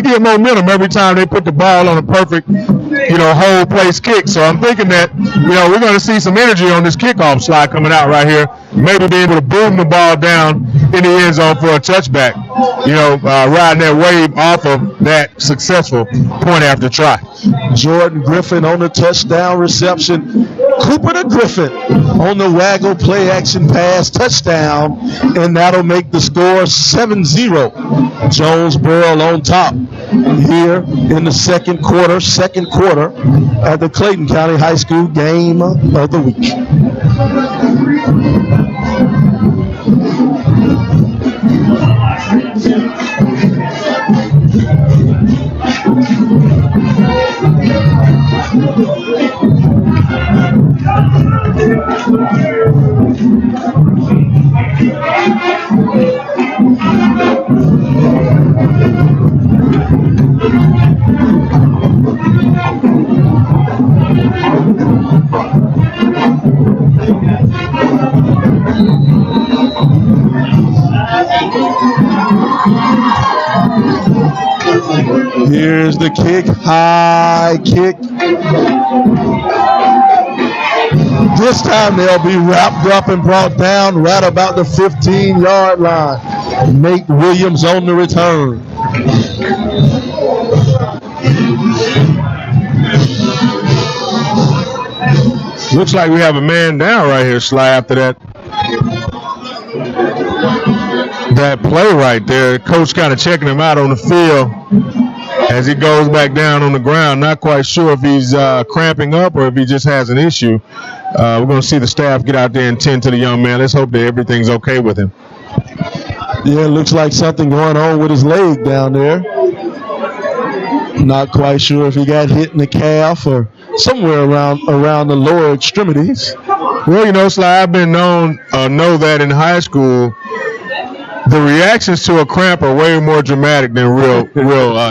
get momentum every time they put the ball on a perfect, whole place kick. So I'm thinking that, we're going to see some energy on this kickoff slide coming out right here. Maybe be able to boom the ball down in the end zone for a touchback. Riding that wave off of that successful point after try. Jordan Griffin on the touchdown reception. Cooper to Griffin on the waggle play action pass touchdown, and that'll make the score 7-0. Jonesboro on top here in the second quarter at the Clayton County High School game of the week. Here's the kick, high kick. This time they'll be wrapped up and brought down right about the 15-yard line. Nate Williams on the return. Looks like we have a man down right here, Sly, after that play right there. Coach kind of checking him out on the field as he goes back down on the ground. Not quite sure if he's cramping up or if he just has an issue. We're going to see the staff get out there and tend to the young man. Let's hope that everything's okay with him. Yeah, it looks like something going on with his leg down there. Not quite sure if he got hit in the calf or somewhere around the lower extremities. Well, Sly, I've been know that in high school, the reactions to a cramp are way more dramatic than real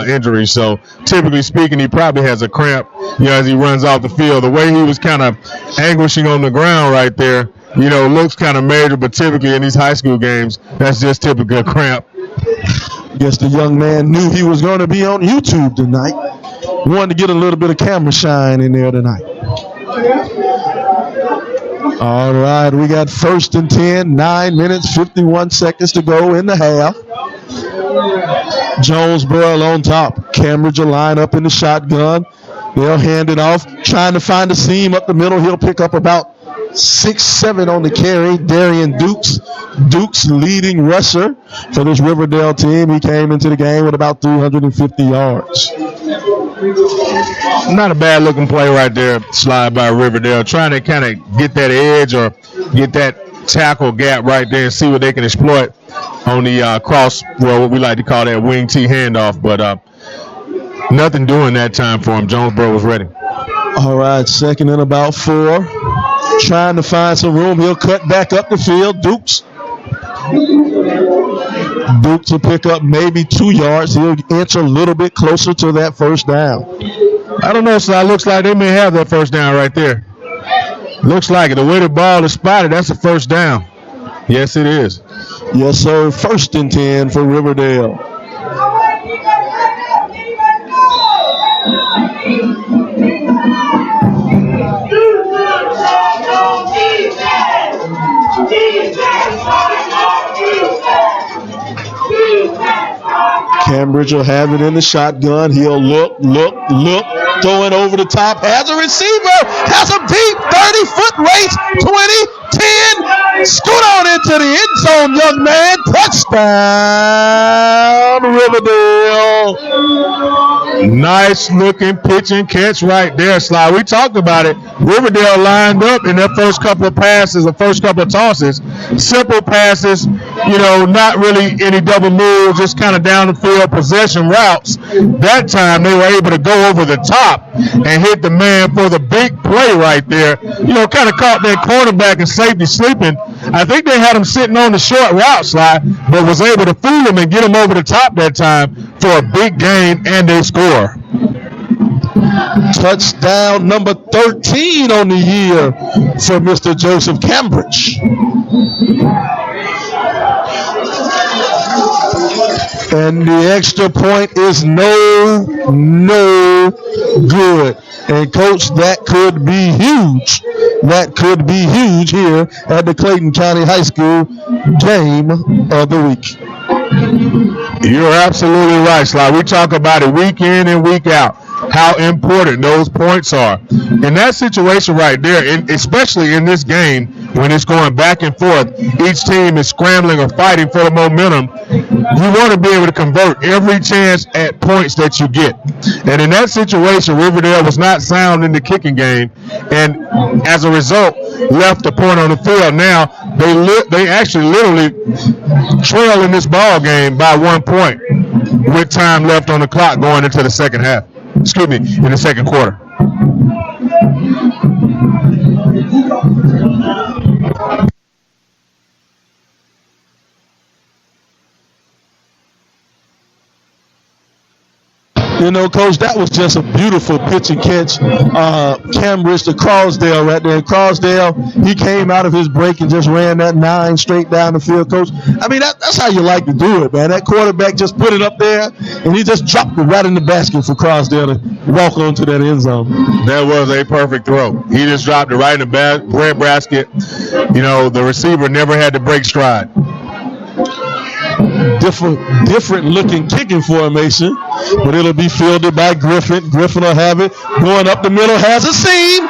injuries. So typically speaking, he probably has a cramp, as he runs off the field. The way he was kind of anguishing on the ground right there, looks kind of major, but typically in these high school games, that's just typical cramp. Guess the young man knew he was going to be on YouTube tonight. Wanted to get a little bit of camera shine in there tonight. All right, we got 1st and 10, 9 minutes, 51 seconds to go in the half. Jonesboro on top. Cambridge will line up in the shotgun. They'll hand it off, trying to find a seam up the middle. He'll pick up about 6-7 on the carry. Darian Dukes leading rusher for this Riverdale team. He came into the game with about 350 yards. Not a bad looking play right there, slide by Riverdale, trying to kind of get that edge or get that tackle gap right there and see what they can exploit on the cross, what we like to call that wing T handoff, but nothing doing that time for him. Jonesboro was ready. All right, 2nd and about 4. Trying to find some room. He'll cut back up the field. Dukes will pick up maybe 2 yards. He'll inch a little bit closer to that first down. I don't know, so it looks like they may have that first down right there. Looks like it. The way the ball is spotted, that's a first down. Yes, it is. Yes, sir. 1st and 10 for Riverdale. Cambridge will have it in the shotgun. He'll look, throwing over the top. Has a receiver, has a deep 30-foot race, 20, 10. Scoot on into the end zone, young man. Touchdown, Riverdale. Nice looking pitch and catch right there, Sly. We talked about it. Riverdale lined up in their first couple of passes, the first couple of tosses. Simple passes, not really any double moves, just kind of down the field possession routes. That time they were able to go over the top and hit the man for the big play right there. Kind of caught that cornerback and safety sleeping. I think they had him sitting on the short route, Sly, but was able to fool him and get him over the top that time for a big gain, and they score. Touchdown number 13 on the year for Mr. Joseph Cambridge. And the extra point is no good. And coach, that could be huge. That could be huge here at the Clayton County High School game of the week. You're absolutely right, Sly. We talk about it week in and week out, how important those points are. In that situation right there, especially in this game, when it's going back and forth, each team is scrambling or fighting for the momentum. You want to be able to convert every chance at points that you get. And in that situation, Riverdale was not sound in the kicking game, and as a result, left a point on the field. Now, they actually literally trail in this ball game by 1 point with time left on the clock going into the second half. Excuse me, in the second quarter. You know, Coach, that was just a beautiful pitch and catch. Cambridge to Crosdale right there. Crosdale, he came out of his break and just ran that 9 straight down the field, Coach. I mean, that's how you like to do it, man. That quarterback just put it up there, and he just dropped it right in the basket for Crosdale to walk onto that end zone. That was a perfect throw. He just dropped it right in the bread basket. You know, the receiver never had to break stride. Different looking kicking formation, but it'll be fielded by Griffin. Griffin will have it going up the middle, has a seam.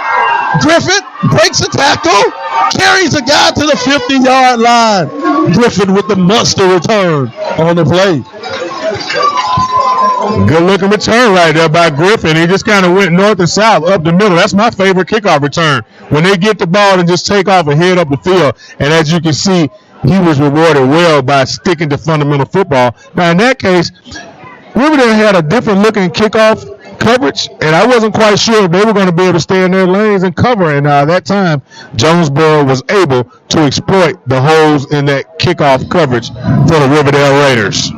Griffin breaks a tackle, carries a guy to the 50-yard line. Griffin with the monster return on the play. Good looking return right there by Griffin. He just kind of went north and south up the middle. That's my favorite kickoff return. When they get the ball and just take off and head up the field. And as you can see, he was rewarded well by sticking to fundamental football. Now, in that case, Riverdale had a different looking kickoff coverage, and I wasn't quite sure if they were going to be able to stay in their lanes and cover. And that time, Jonesboro was able to exploit the holes in that kickoff coverage for the Riverdale Raiders.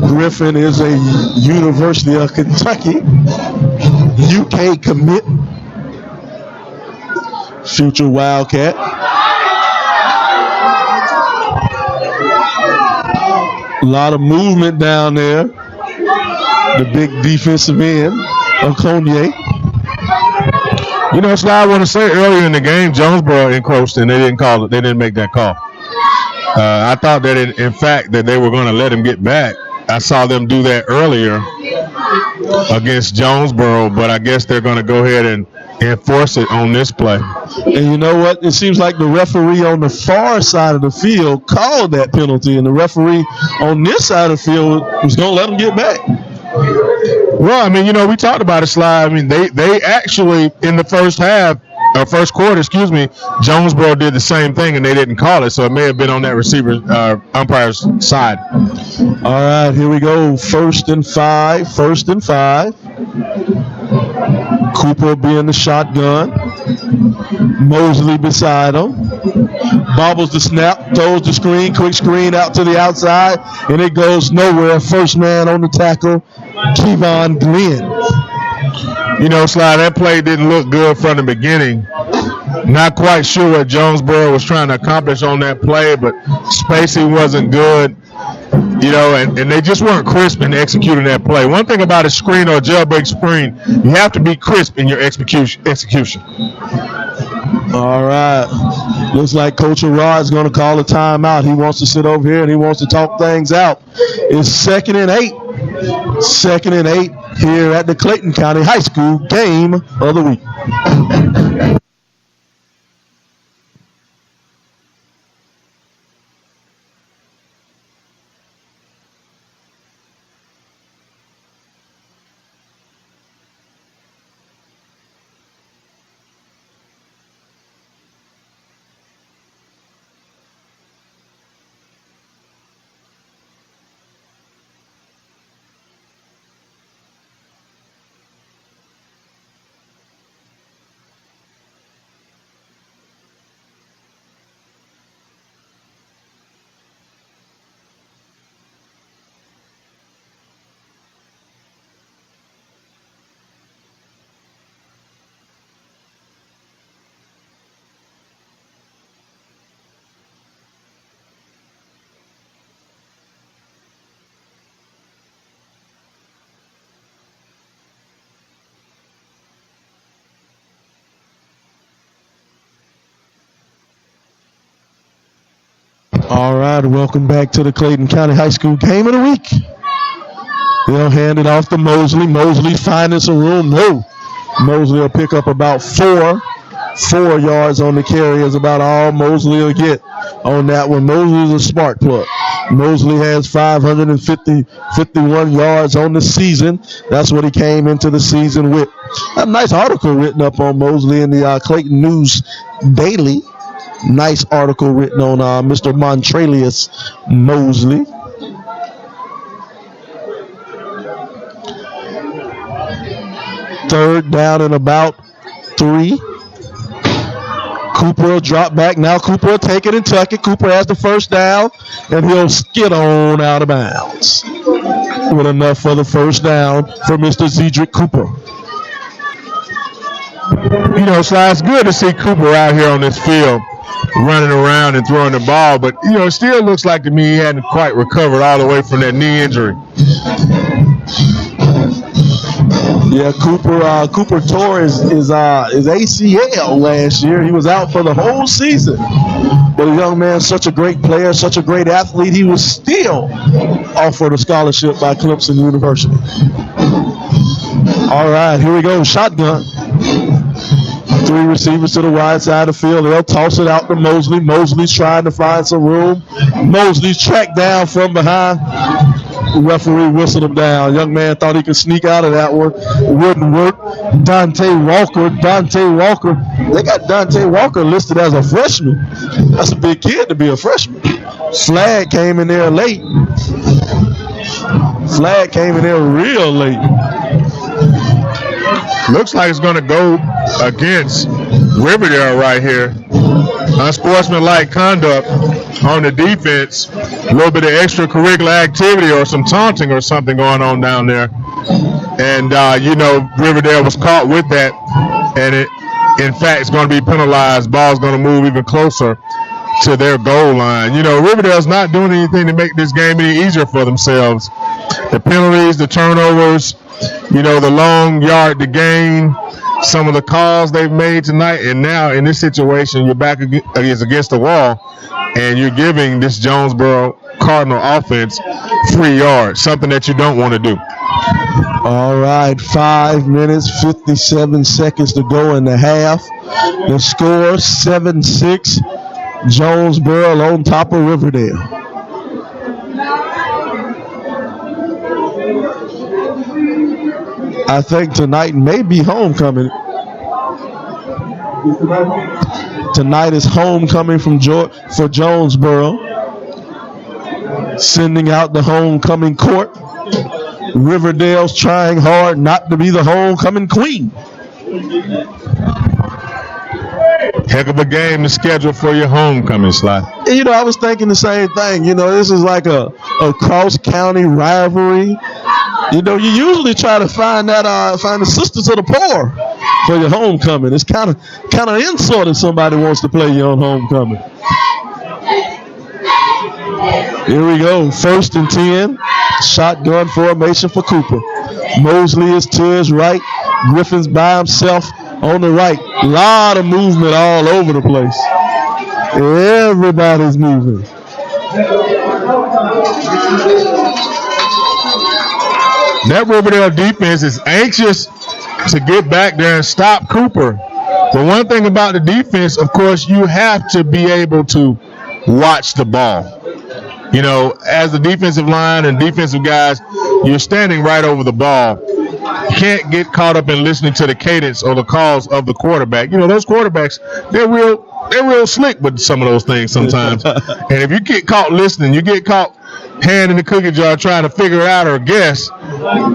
Griffin is a University of Kentucky UK commit, future Wildcat. A lot of movement down there. The big defensive end of Conier. You know, Sly, I want to say earlier in the game, Jonesboro encroached and they didn't call it. They didn't make that call. I thought that in fact that they were going to let him get back. I saw them do that earlier against Jonesboro, but I guess they're going to go ahead and enforce it on this play. And you know what? It seems like the referee on the far side of the field called that penalty, and the referee on this side of the field was going to let him get back. Well, I mean, you know, we talked about it, Sly. I mean, they actually, in the first quarter, Jonesboro did the same thing, and they didn't call it, so it may have been on that umpire's side. All right, here we go. First and five. Cooper being the shotgun. Mosley beside him. Bobbles the snap, throws the screen, quick screen out to the outside, and it goes nowhere. First man on the tackle, Kevon Glenn. You know, Sly, that play didn't look good from the beginning. Not quite sure what Jonesboro was trying to accomplish on that play, but spacing wasn't good. You know, and they just weren't crisp in executing that play. One thing about a screen or a jailbreak screen, you have to be crisp in your execution. All right. Looks like Coach Rod's going to call a timeout. He wants to sit over here and he wants to talk things out. It's 2nd and 8. 2nd and 8 here at the Clayton County High School game of the week. right, welcome back to the Clayton County High School Game of the Week. They'll hand it off to Mosley. Mosley finding some room. No. Mosley will pick up about 4 yards on the carry is about all Mosley will get on that one. Mosley is a spark plug. Mosley has 551 yards on the season. That's what he came into the season with. A nice article written up on Mosley in the Clayton News Daily. Nice article written on Mr. Montrelius Mosley. Third down and about 3. Cooper will drop back. Now Cooper will take it and tuck it. Cooper has the first down, and he'll skid on out of bounds. With enough for the first down for Mr. Zedrick Cooper. You know, Sly, it's good to see Cooper out here on this field running around and throwing the ball, but, you know, it still looks like to me he hadn't quite recovered all the way from that knee injury. Yeah, Cooper tore his ACL last year. He was out for the whole season. But a young man, such a great player, such a great athlete, he was still offered a scholarship by Clemson University. All right, here we go. Shotgun. 3 receivers to the wide side of the field. They'll toss it out to Mosley. Mosley's trying to find some room. Mosley's tracked down from behind. The referee whistled him down. Young man thought he could sneak out of that one. It wouldn't work. Dante Walker. They got Dante Walker listed as a freshman. That's a big kid to be a freshman. Flag came in there late. Flag came in there real late. Looks like it's going to go against Riverdale right here. Unsportsmanlike conduct on the defense. A little bit of extracurricular activity or some taunting or something going on down there. And, you know, Riverdale was caught with that. And it, in fact, it's going to be penalized. Ball's going to move even closer to their goal line. You know, Riverdale's not doing anything to make this game any easier for themselves. The penalties, the turnovers, you know, the long yard to gain, some of the calls they've made tonight, and now in this situation, you're back against the wall, and you're giving this Jonesboro Cardinal offense 3 yards, something that you don't want to do. All right, 5 minutes, 57 seconds to go in the half. The score, 7-6, Jonesboro on top of Riverdale. I think tonight may be homecoming. Tonight is homecoming for Jonesboro. Sending out the homecoming court. Riverdale's trying hard not to be the homecoming queen. Heck of a game to schedule for your homecoming, Sly. You know, I was thinking the same thing. You know, this is like a cross-county rivalry. You know, you usually try to find the sisters of the poor for your homecoming. It's kind of insult if somebody wants to play you on homecoming. Here we go, 1st and 10. Shotgun formation for Cooper. Mosley is to his right. Griffin's by himself on the right. A lot of movement all over the place. Everybody's moving. That Riverdale defense is anxious to get back there and stop Cooper. But one thing about the defense, of course, you have to be able to watch the ball. You know, as the defensive line and defensive guys, you're standing right over the ball. You can't get caught up in listening to the cadence or the calls of the quarterback. You know, those quarterbacks, they're real slick with some of those things sometimes. And if you get caught listening, you get caught hand in the cookie jar trying to figure it out or guess,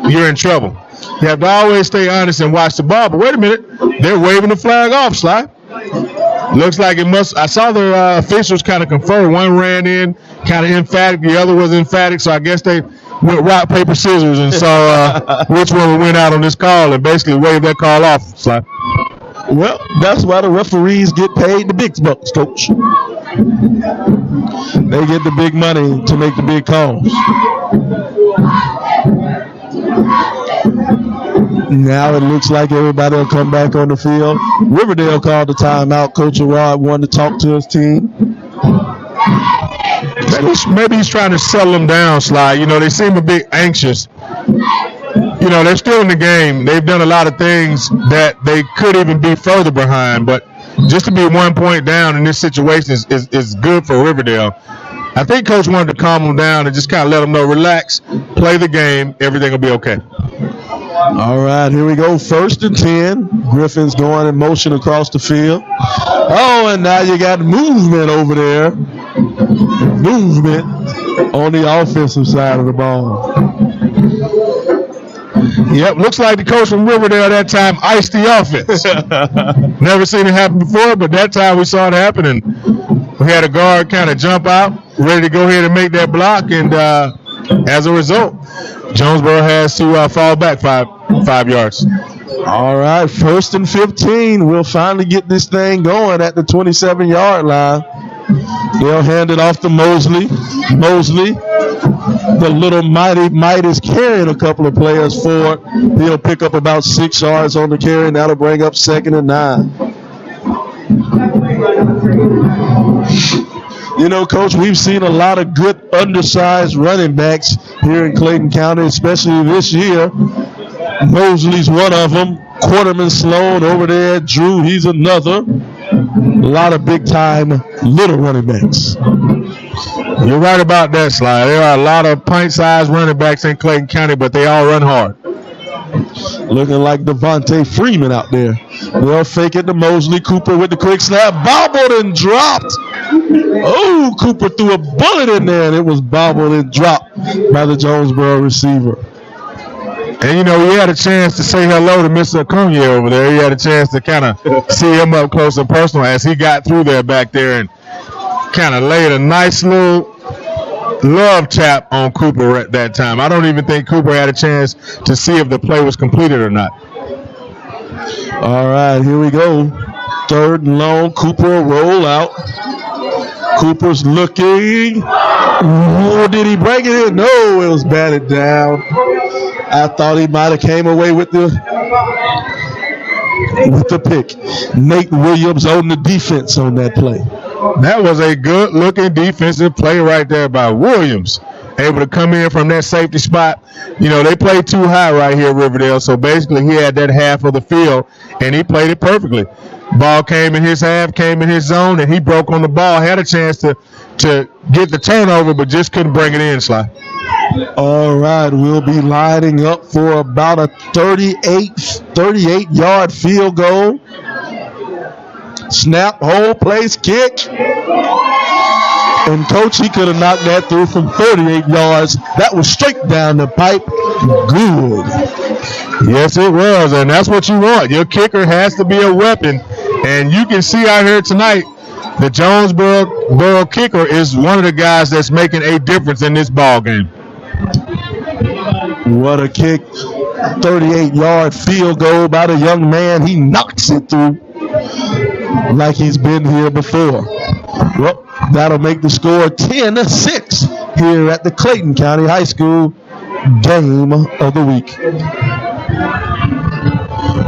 you're in trouble. You have to always stay honest and watch the ball. But wait a minute, they're waving the flag off, Sly. Looks like it must. I saw the officials kind of confer. One ran in kind of emphatic, the other was emphatic. So I guess they went rock, paper, scissors and saw which one would win out on this call and basically waved that call off, Sly. Well, that's why the referees get paid the big bucks, Coach. They get the big money to make the big calls. Now it looks like everybody will come back on the field. Riverdale called the timeout. Coach Arad wanted to talk to his team. Maybe he's trying to settle them down, Sly. You know, they seem a bit anxious. You know, they're still in the game. They've done a lot of things that they could even be further behind, but just to be 1 point down in this situation is good for Riverdale. I think Coach wanted to calm them down and just kind of let them know, relax, play the game, everything will be okay. All right, here we go. 1st and 10. Griffin's going in motion across the field. Oh, and now you got movement over there. Movement on the offensive side of the ball. Yep, looks like the coach from Riverdale that time iced the offense. Never seen it happen before, but that time we saw it happen, and we had a guard kind of jump out, ready to go ahead and make that block, and as a result, Jonesboro has to fall back five yards. All right, 1st and 15. We'll finally get this thing going at the 27-yard line. They'll hand it off to Mosley. Mosley, the little might is carrying a couple of players forward. He'll pick up about 6 yards on the carry, and that'll bring up 2nd and 9. You know, Coach, we've seen a lot of good undersized running backs here in Clayton County, especially this year. Mosley's one of them. Quarterman Sloan over there. Drew, he's another. A lot of big-time little running backs. You're right about that, Sly. There are a lot of pint-sized running backs in Clayton County, but they all run hard. Looking like Devontae Freeman out there. They'll fake it to Mosley. Cooper with the quick snap. Bobbled and dropped. Oh, Cooper threw a bullet in there, and it was bobbled and dropped by the Jonesboro receiver. And, you know, he had a chance to say hello to Mr. Okoye over there. He had a chance to kind of see him up close and personal as he got through there back there and kind of laid a nice little love tap on Cooper at that time. I don't even think Cooper had a chance to see if the play was completed or not. All right, here we go. 3rd and long. Cooper roll out. Cooper's looking. Oh, did he break it in? No, it was batted down. I thought he might have came away with the pick. Nate Williams on the defense on that play. That was a good-looking defensive play right there by Williams. Able to come in from that safety spot. You know, they played too high right here at Riverdale, so basically he had that half of the field, and he played it perfectly. Ball came in his half, came in his zone, and he broke on the ball. Had a chance to get the turnover, but just couldn't bring it in, Sly. All right, we'll be lining up for about a 38-yard field goal. Snap, hold, place, kick. And Coach, he could have knocked that through from 38 yards. That was straight down the pipe. Good. Yes, it was, and that's what you want. Your kicker has to be a weapon. And you can see out here tonight, the Jonesboro kicker is one of the guys that's making a difference in this ball game. What a kick. 38-yard field goal by the young man. He knocks it through like he's been here before. Well, that'll make the score 10-6 here at the Clayton County High School game of the week.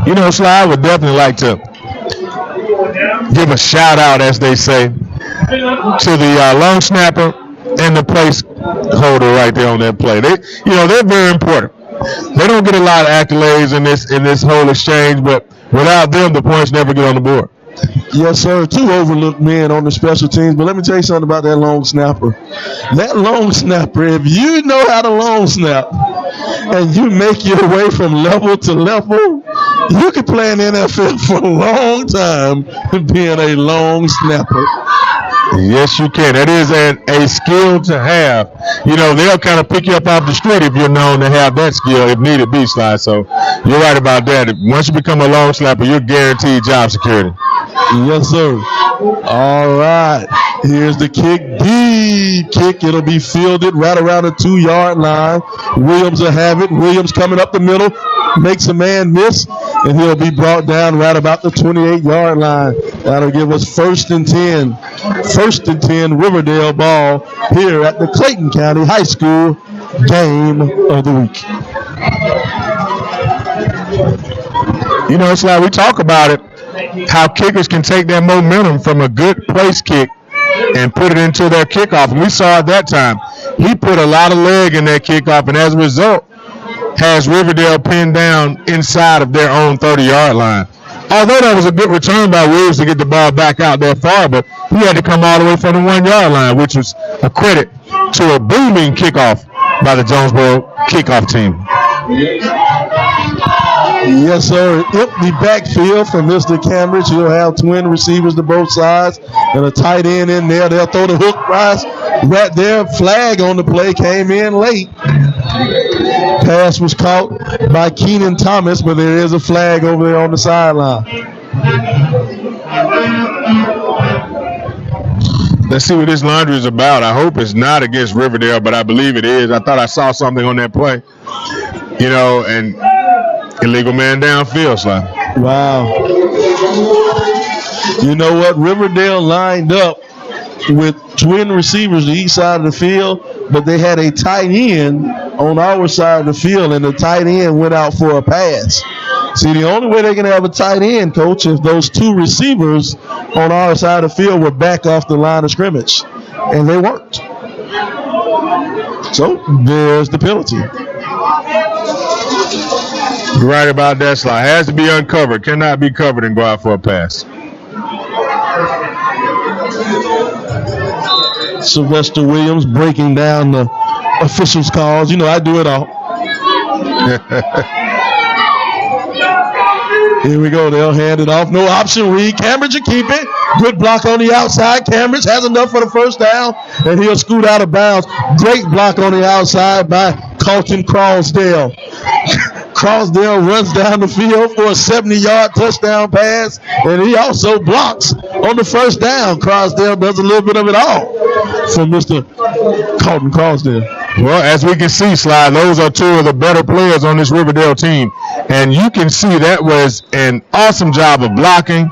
You know, Sly, I would definitely like to give a shout out, as they say, to the long snapper and the place holder right there on that play. They're very important. They don't get a lot of accolades in this whole exchange, but without them, the points never get on the board. Yes, sir. 2 overlooked men on the special teams. But let me tell you something about that long snapper. That long snapper, if you know how to long snap and you make your way from level to level, you can play in the NFL for a long time being a long snapper. Yes, you can. That is a skill to have. You know, they'll kind of pick you up off the street if you're known to have that skill, if needed be, Sly. So you're right about that. Once you become a long snapper, you're guaranteed job security. Yes, sir. All right. Here's the kick. Deep kick. It'll be fielded right around the 2-yard line. Williams will have it. Williams coming up the middle. Makes a man miss, and he'll be brought down right about the 28-yard line. That'll give us 1st and 10. 1st and 10 Riverdale ball here at the Clayton County High School game of the week. You know, it's like we talk about it, how kickers can take that momentum from a good place kick and put it into their kickoff. And we saw at that time, he put a lot of leg in that kickoff, and as a result, has Riverdale pinned down inside of their own 30-yard line. Although that was a good return by Williams to get the ball back out there far, but he had to come all the way from the 1-yard line, which was a credit to a booming kickoff by the Jonesboro kickoff team. Yes, sir. Empty backfield for Mr. Cambridge. He'll have twin receivers to both sides and a tight end in there. They'll throw the hook pass right there. Flag on the play came in late. Pass was caught by Keenan Thomas, but there is a flag over there on the sideline. Let's see what this laundry is about. I hope it's not against Riverdale, but I believe it is. I thought I saw something on that play. And illegal man downfield, Sly. Wow. You know what? Riverdale lined up with twin receivers to each side of the field, but they had a tight end on our side of the field, and the tight end went out for a pass. See, the only way they can have a tight end, Coach, if those two receivers on our side of the field were back off the line of scrimmage, and they weren't. So there's the penalty. You're right about that, Sly. Has to be uncovered. Cannot be covered and go out for a pass. Sylvester Williams breaking down the officials' calls. I do it all. Here we go. They'll hand it off. No option read. Cambridge will keep it. Good block on the outside. Cambridge has enough for the first down, and he'll scoot out of bounds. Great block on the outside by Clayton Crosdale. Crosdale runs down the field for a 70-yard touchdown pass, and he also blocks on the first down. Crosdale does a little bit of it all for Mr. Clayton Crosdale. Well, as we can see, Sly, those are two of the better players on this Riverdale team. And you can see that was an awesome job of blocking,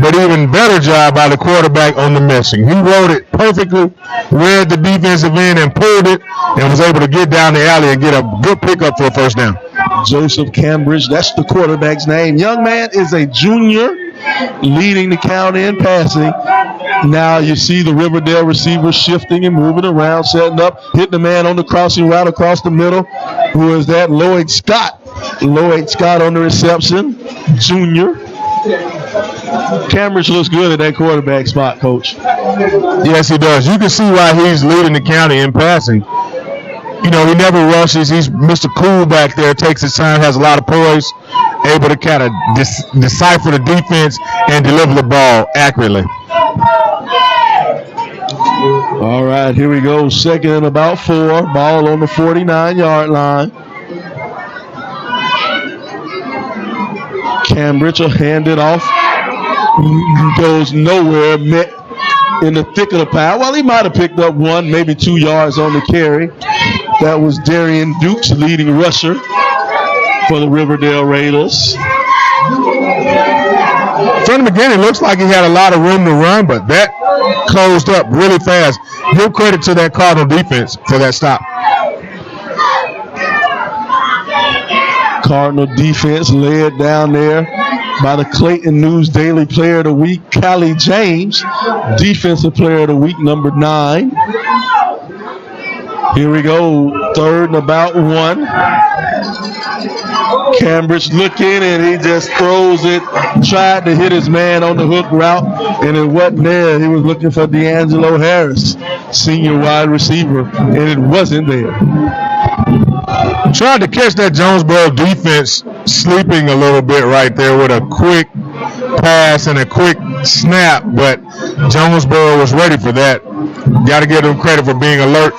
but even better job by the quarterback on the meshing. He wrote it perfectly, read the defensive end and pulled it, and was able to get down the alley and get a good pickup for a first down. Joseph Cambridge, that's the quarterback's name. Young man is a junior, leading the count in passing. Now you see the Riverdale receivers shifting and moving around, setting up, hit the man on the crossing route across the middle. Who is that? Lloyd Scott. Lloyd Scott on the reception, junior. Cambridge looks good at that quarterback spot, Coach. Yes, he does. You can see why he's leading the county in passing. He never rushes. He's Mr. Cool back there, takes his time, has a lot of poise, able to kind of decipher the defense and deliver the ball accurately. All right, here we go. Second and about 4. Ball on the 49-yard line. Cambridge will hand it off. Goes nowhere. Met in the thick of the pile. Well, he might have picked up 1, maybe 2 yards on the carry. That was Darian Dukes, leading rusher for the Riverdale Raiders. From the beginning, it looks like he had a lot of room to run, but that closed up really fast. Give credit to that Cardinal defense for that stop. Cardinal defense led down there by the Clayton News Daily Player of the Week, Callie James, Defensive Player of the Week, number 9. Here we go, third and about 1. Cambridge looking, and he just throws it. Tried to hit his man on the hook route, and it wasn't there. He was looking for D'Angelo Harris, senior wide receiver, and it wasn't there. Tried to catch that Jonesboro defense sleeping a little bit right there with a quick pass and a quick snap, but Jonesboro was ready for that. Got to give them credit for being alert.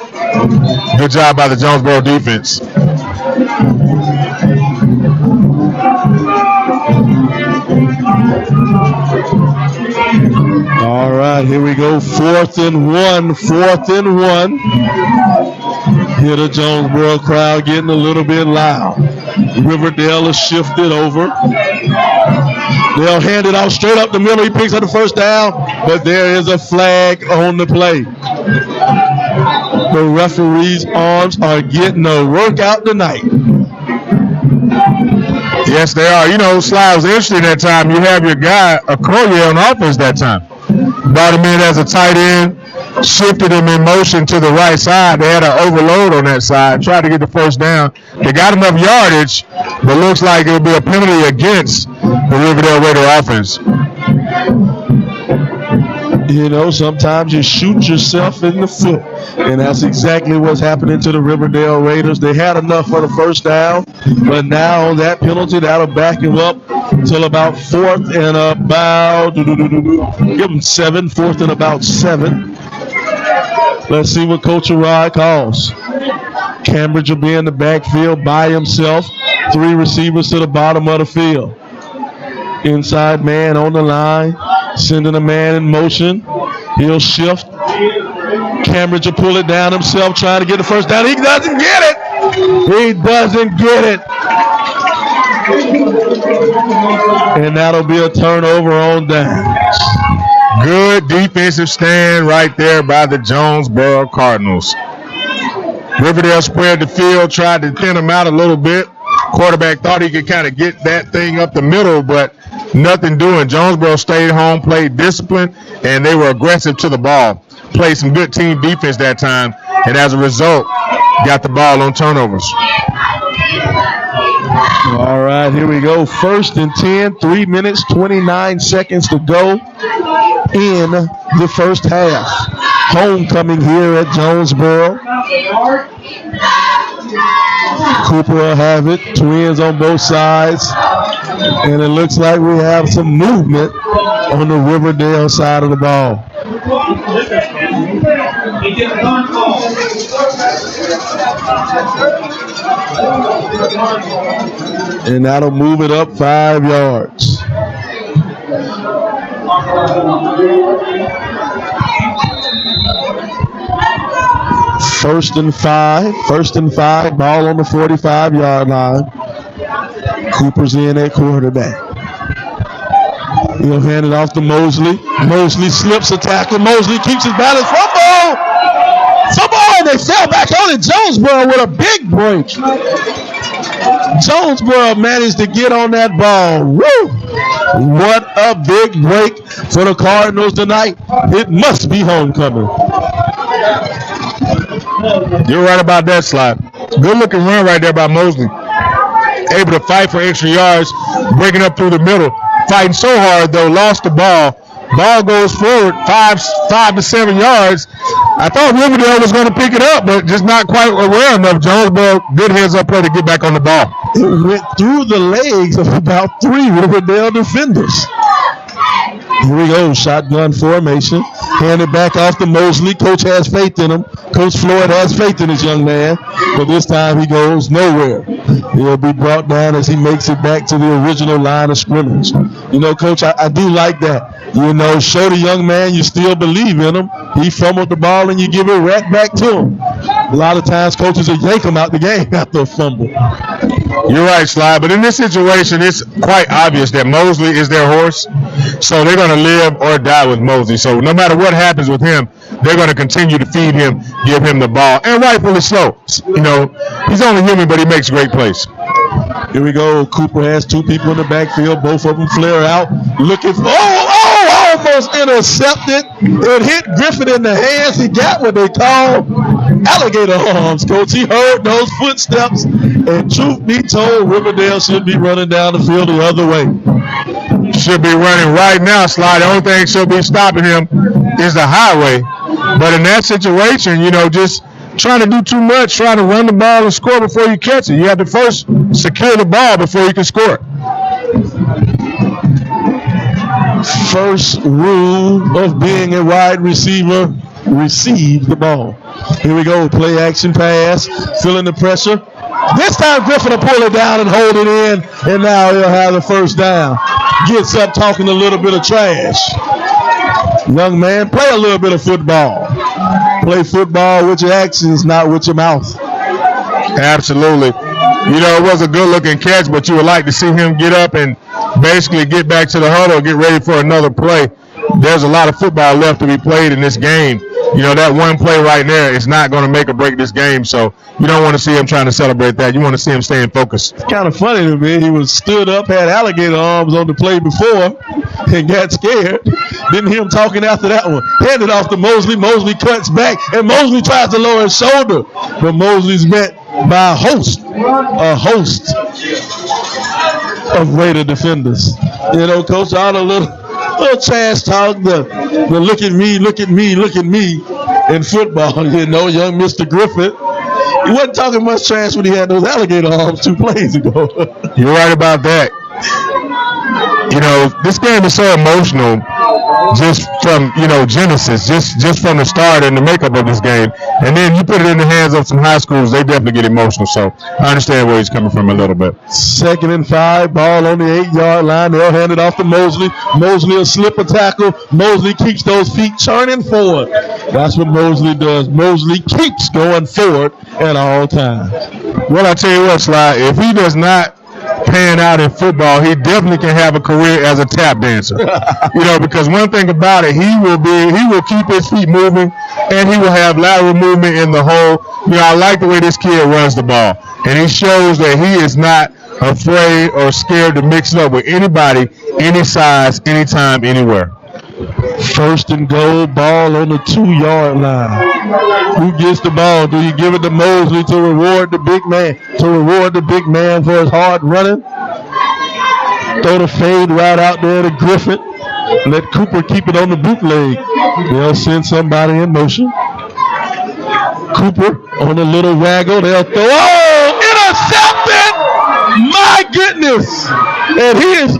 Good job by the Jonesboro defense. All right, here we go. 4th and 1. 4th and 1. Here the Jonesboro crowd getting a little bit loud. Riverdale is shifted over. They'll hand it off straight up the middle. He picks up the first down, but there is a flag on the play. The referee's arms are getting a workout tonight. Yes, they are. Sly, was interesting that time. You have your guy, Okoye, on offense that time. Brought him in as a tight end. shifted him in motion to the right side. They had an overload on that side, tried to get the first down. They got enough yardage, but looks like it'll be a penalty against the Riverdale Raider offense. You know, sometimes you shoot yourself in the foot, and that's exactly what's happening to the Riverdale Raiders. They had enough for the first down, but now that penalty, that'll back him up till about 4th and about, give him 7, 4th and about 7. Let's see what Coach Arad calls. Cambridge will be in the backfield by himself. 3 receivers to the bottom of the field. Inside man on the line, sending a man in motion. He'll shift. Cambridge will pull it down himself, trying to get the first down. He doesn't get it. He doesn't get it. And that'll be a turnover on downs. Good defensive stand right there by the Jonesboro Cardinals. Riverdale squared the field, tried to thin him out a little bit. Quarterback thought he could kind of get that thing up the middle, but nothing doing. Jonesboro stayed home, played discipline, and they were aggressive to the ball. Played some good team defense that time, and as a result, got the ball on turnovers. All right, here we go. 1st and 10, 3 minutes, 29 seconds to go in the first half. Homecoming here at Jonesboro. Cooper will have it. Twins on both sides. And it looks like we have some movement on the Riverdale side of the ball. And that'll move it up 5 yards. First and five, ball on the 45-yard line. Cooper's in at quarterback. He'll hand it off to Mosley. Mosley slips a tackle. Mosley keeps his balance. Fumble! And they fell back on it. Jonesboro with a big break. Jonesboro managed to get on that ball. Woo! What a big break for the Cardinals tonight. It must be homecoming. You're right about that, Slide. Good looking run right there by Mosley. Able to fight for extra yards, breaking up through the middle. Fighting so hard, though, lost the ball. Ball goes forward 5 to 7 yards. I thought Riverdale was going to pick it up, but just not quite aware enough. Jonesboro, good heads-up play to get back on the ball. It went through the legs of about 3 Riverdale defenders. Here we go, shotgun formation. Hand it back off to Mosley. Coach has faith in him. Coach Floyd has faith in this young man. But this time he goes nowhere. He'll be brought down as he makes it back to the original line of scrimmage. You know, Coach, I do like that. You know, show the young man you still believe in him. He fumbled the ball and you give it right back to him. A lot of times coaches will yank him out the game after a fumble. You're right, Sly. But in this situation, it's quite obvious that Mosley is their horse. So they're going to live or die with Mosley. So no matter what happens with him, they're going to continue to feed him, give him the ball, and rightfully so. You know, he's only human, but he makes great plays. Here we go. Cooper has 2 people in the backfield. Both of them flare out. Looking for, almost intercepted. It hit Griffin in the hands. He got what they call alligator arms, Coach. He heard those footsteps. And truth be told, Riverdale should be running down the field the other way. Should be running right now, Sly. The only thing should be stopping him is the highway. But in that situation, you know, just trying to do too much, trying to run the ball and score before you catch it. You have to first secure the ball before you can score it. First rule of being a wide receiver, receive the ball. Here we go, play action pass, feeling the pressure. This time Griffin will pull it down and hold it in, and now he'll have the first down. Gets up talking a little bit of trash. Young man, play a little bit of football. Play football with your actions, not with your mouth. Absolutely. You know, it was a good-looking catch, but you would like to see him get up and basically get back to the huddle, get ready for another play. There's a lot of football left to be played in this game. You know, that one play right there is not going to make or break this game, so you don't want to see him trying to celebrate that. You want to see him staying focused. It's kind of funny to me. He was stood up, had alligator arms on the play before, and got scared. Didn't hear him talking after that one. Handed off to Mosley. Mosley cuts back, and Mosley tries to lower his shoulder. But Mosley's met by a host of Raider defenders. You know, Coach, all the little trash talk, the look at me in football. You know, young Mr. Griffith. He wasn't talking much trash when he had those alligator arms 2 plays ago. You're right about that. You know, this game is so emotional just from, Genesis, just from the start and the makeup of this game. And then you put it in the hands of some high schools, they definitely get emotional. So I understand where he's coming from a little bit. 2nd and 5, ball on the 8-yard line. They'll hand it off to Mosley. Mosley will slip a tackle. Mosley keeps those feet churning forward. That's what Mosley does. Mosley keeps going forward at all times. Well, I tell you what, Sly, if he does not pan out in football, he definitely can have a career as a tap dancer. Because one thing about it, he will keep his feet moving, and he will have lateral movement in the hole. I like the way this kid runs the ball, and he shows that he is not afraid or scared to mix it up with anybody, any size, anytime, anywhere. 1st and goal, ball on the 2-yard line. Who gets the ball? Do you give it to Mosley to reward the big man? For his hard running? Throw the fade right out there to Griffith. Let Cooper keep it on the bootleg. They'll send somebody in motion. Cooper on a little waggle. They'll throw. Oh! Intercepted! My goodness! And he is...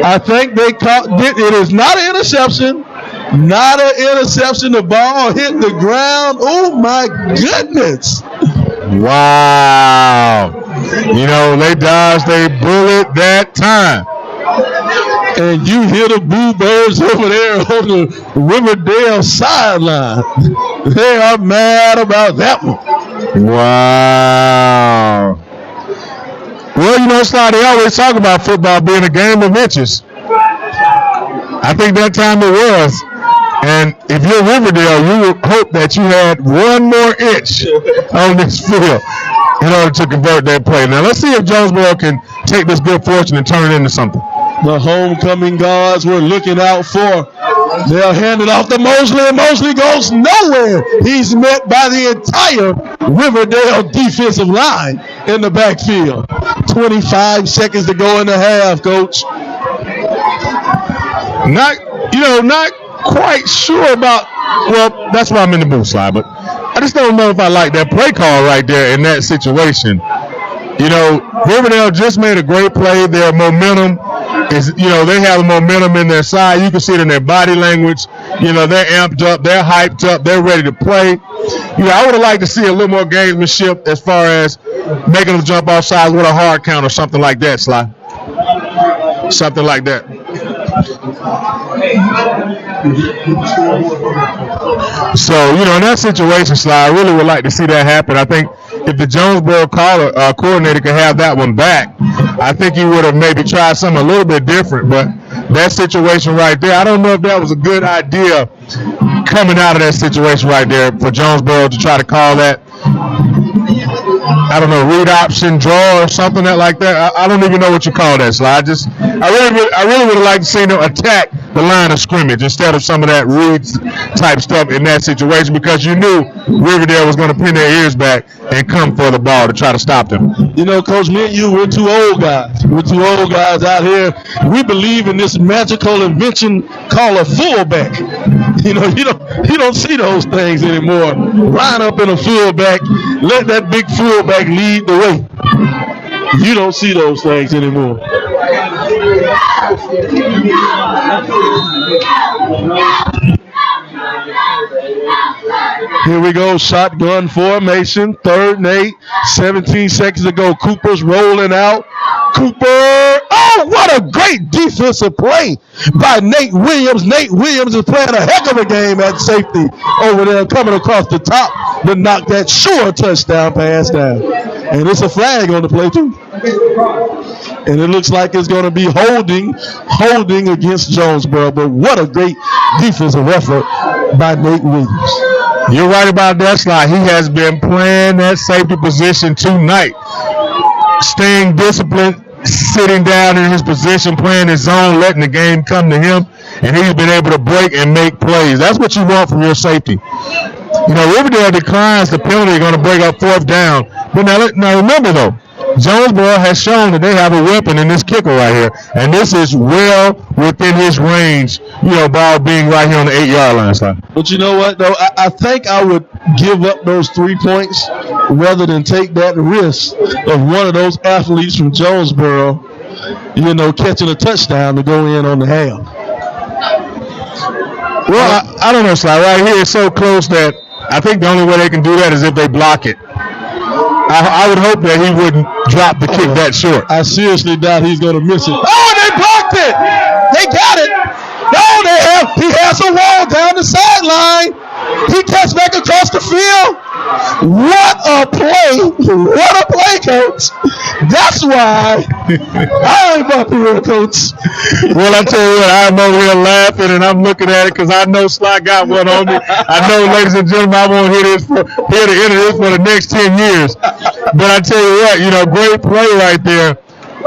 I think they caught it. It is not an interception. Not an interception. The ball hit the ground. Oh, my goodness. Wow. They dodged a bullet that time. And you hear the Boo Birds over there on the Riverdale sideline. They are mad about that one. Wow. Well, Sly, they always talk about football being a game of inches. I think that time it was. And if you're Riverdale, you would hope that you had one more inch on this field in order to convert that play. Now, let's see if Jonesboro can take this good fortune and turn it into something. The homecoming guards were looking out for. They'll hand it off to Mosley, and Mosley goes nowhere. He's met by the entire Riverdale defensive line in the backfield. 25 seconds to go in the half, Coach. Not quite sure about, well, that's why I'm in the booth, Sly, but I just don't know if I like that play call right there in that situation. Riverdale just made a great play. Their momentum is, they have momentum in their side. You can see it in their body language. They're amped up. They're hyped up. They're ready to play. I would have liked to see a little more gamesmanship as far as making them jump off sides with a hard count or something like that, Sly. Something like that. So, in that situation, Sly, I really would like to see that happen. I think if the Jonesboro coordinator could have that one back, I think he would have maybe tried something a little bit different. But that situation right there, I don't know if that was a good idea coming out of that situation right there for Jonesboro to try to call that, I don't know, read option, draw, or something like that. I don't even know what you call that, Sly. I really would have liked to see them attack the line of scrimmage instead of some of that read type stuff in that situation, because you knew Riverdale was going to pin their ears back and come for the ball to try to stop them. Coach, me and you, we're two old guys. We're two old guys out here. We believe in this magical invention called a fullback. You don't see those things anymore. Line up in a fullback, let that big fullback lead the way. You don't see those things anymore. Here we go, shotgun formation, 3rd and 8, 17 seconds to go. Cooper's rolling out. Cooper, oh, what a great defensive play by Nate Williams. Nate Williams is playing a heck of a game at safety over there, coming across the top to knock that sure touchdown pass down. And it's a flag on the play, too. And it looks like it's going to be holding against Jonesboro. But what a great defensive effort by Nate Williams. You're right about that, Sly. He has been playing that safety position tonight, staying disciplined, sitting down in his position, playing his zone, letting the game come to him, and he's been able to break and make plays. That's what you want from your safety. You know, Riverdale declines the penalty, going to break up 4th down. But now remember, though, Jonesboro has shown that they have a weapon in this kicker right here, and this is well within his range, you know, ball being right here on the 8-yard line. Slide. But you know what, though? I think I would give up those 3 points rather than take that risk of one of those athletes from Jonesboro, you know, catching a touchdown to go in on the half. Well, I don't know, Sly. Right here, it's so close that I think the only way they can do that is if they block it. I would hope that he wouldn't drop the kick that short. I seriously doubt he's going to miss it. Oh, they blocked it! They got it! No, he has a wall down the sideline. He cuts back across the field. What a play! What a play, Coach! That's why I'm up here, Coach. Well, I tell you what, I'm over here laughing and I'm looking at it because I know Sly got one on me. I know, ladies and gentlemen, I won't hear the end of this for the next 10 years. But I tell you what, you know, great play right there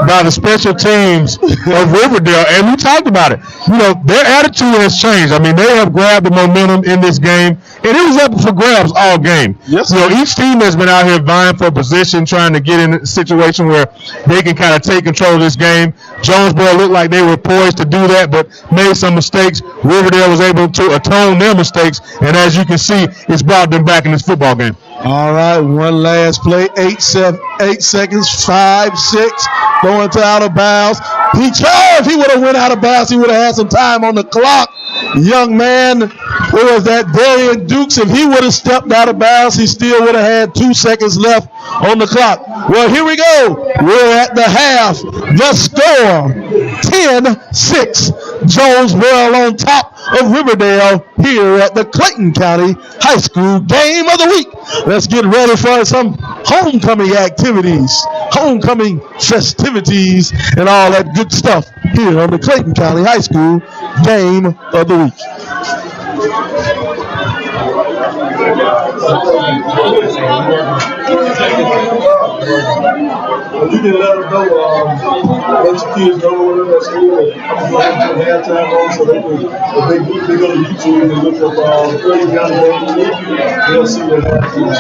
by the special teams of Riverdale, and we talked about it. You know, their attitude has changed. I mean, they have grabbed the momentum in this game, and it was up for grabs all game. Yes. You know, each team has been out here vying for position, trying to get in a situation where they can kind of take control of this game. Jonesboro looked like they were poised to do that, but made some mistakes. Riverdale was able to atone their mistakes, and as you can see, it's brought them back in this football game. All right, one last play, 8 seconds, 5, 6, going to out of bounds. He charged. He would have went out of bounds. He would have had some time on the clock. Young man, who was that, Darian Dukes? If he would have stepped out of bounds, he still would have had 2 seconds left on the clock. Well, here we go. We're at the half. The score, 10-6. Jonesboro on top of Riverdale here at the Clayton County High School Game of the Week. Let's get ready for some homecoming activities, homecoming festivities, and all that good stuff here on the Clayton County High School Game of the Week. You can let them know, let your kids know whatever at school, halftime on, so they can, if they go to YouTube and look up Clayton County Game, they'll see what happens.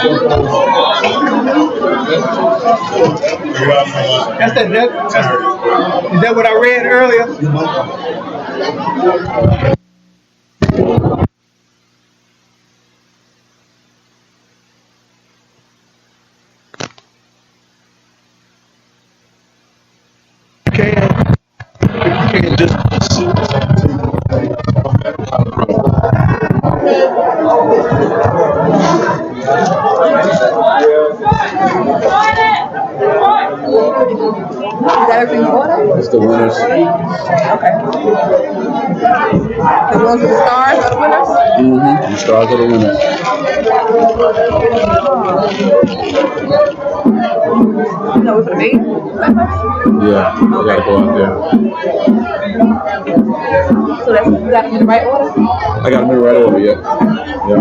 Is that what I read earlier? You can't just see what's on TV. Is that everything in order? It's the winners. Okay. The ones with the stars are the winners? Mm-hmm. The stars are the winners. No, it's for me? Yeah, I gotta go out there. So that's, you got them in the right order? I got them right over, yeah. Yeah.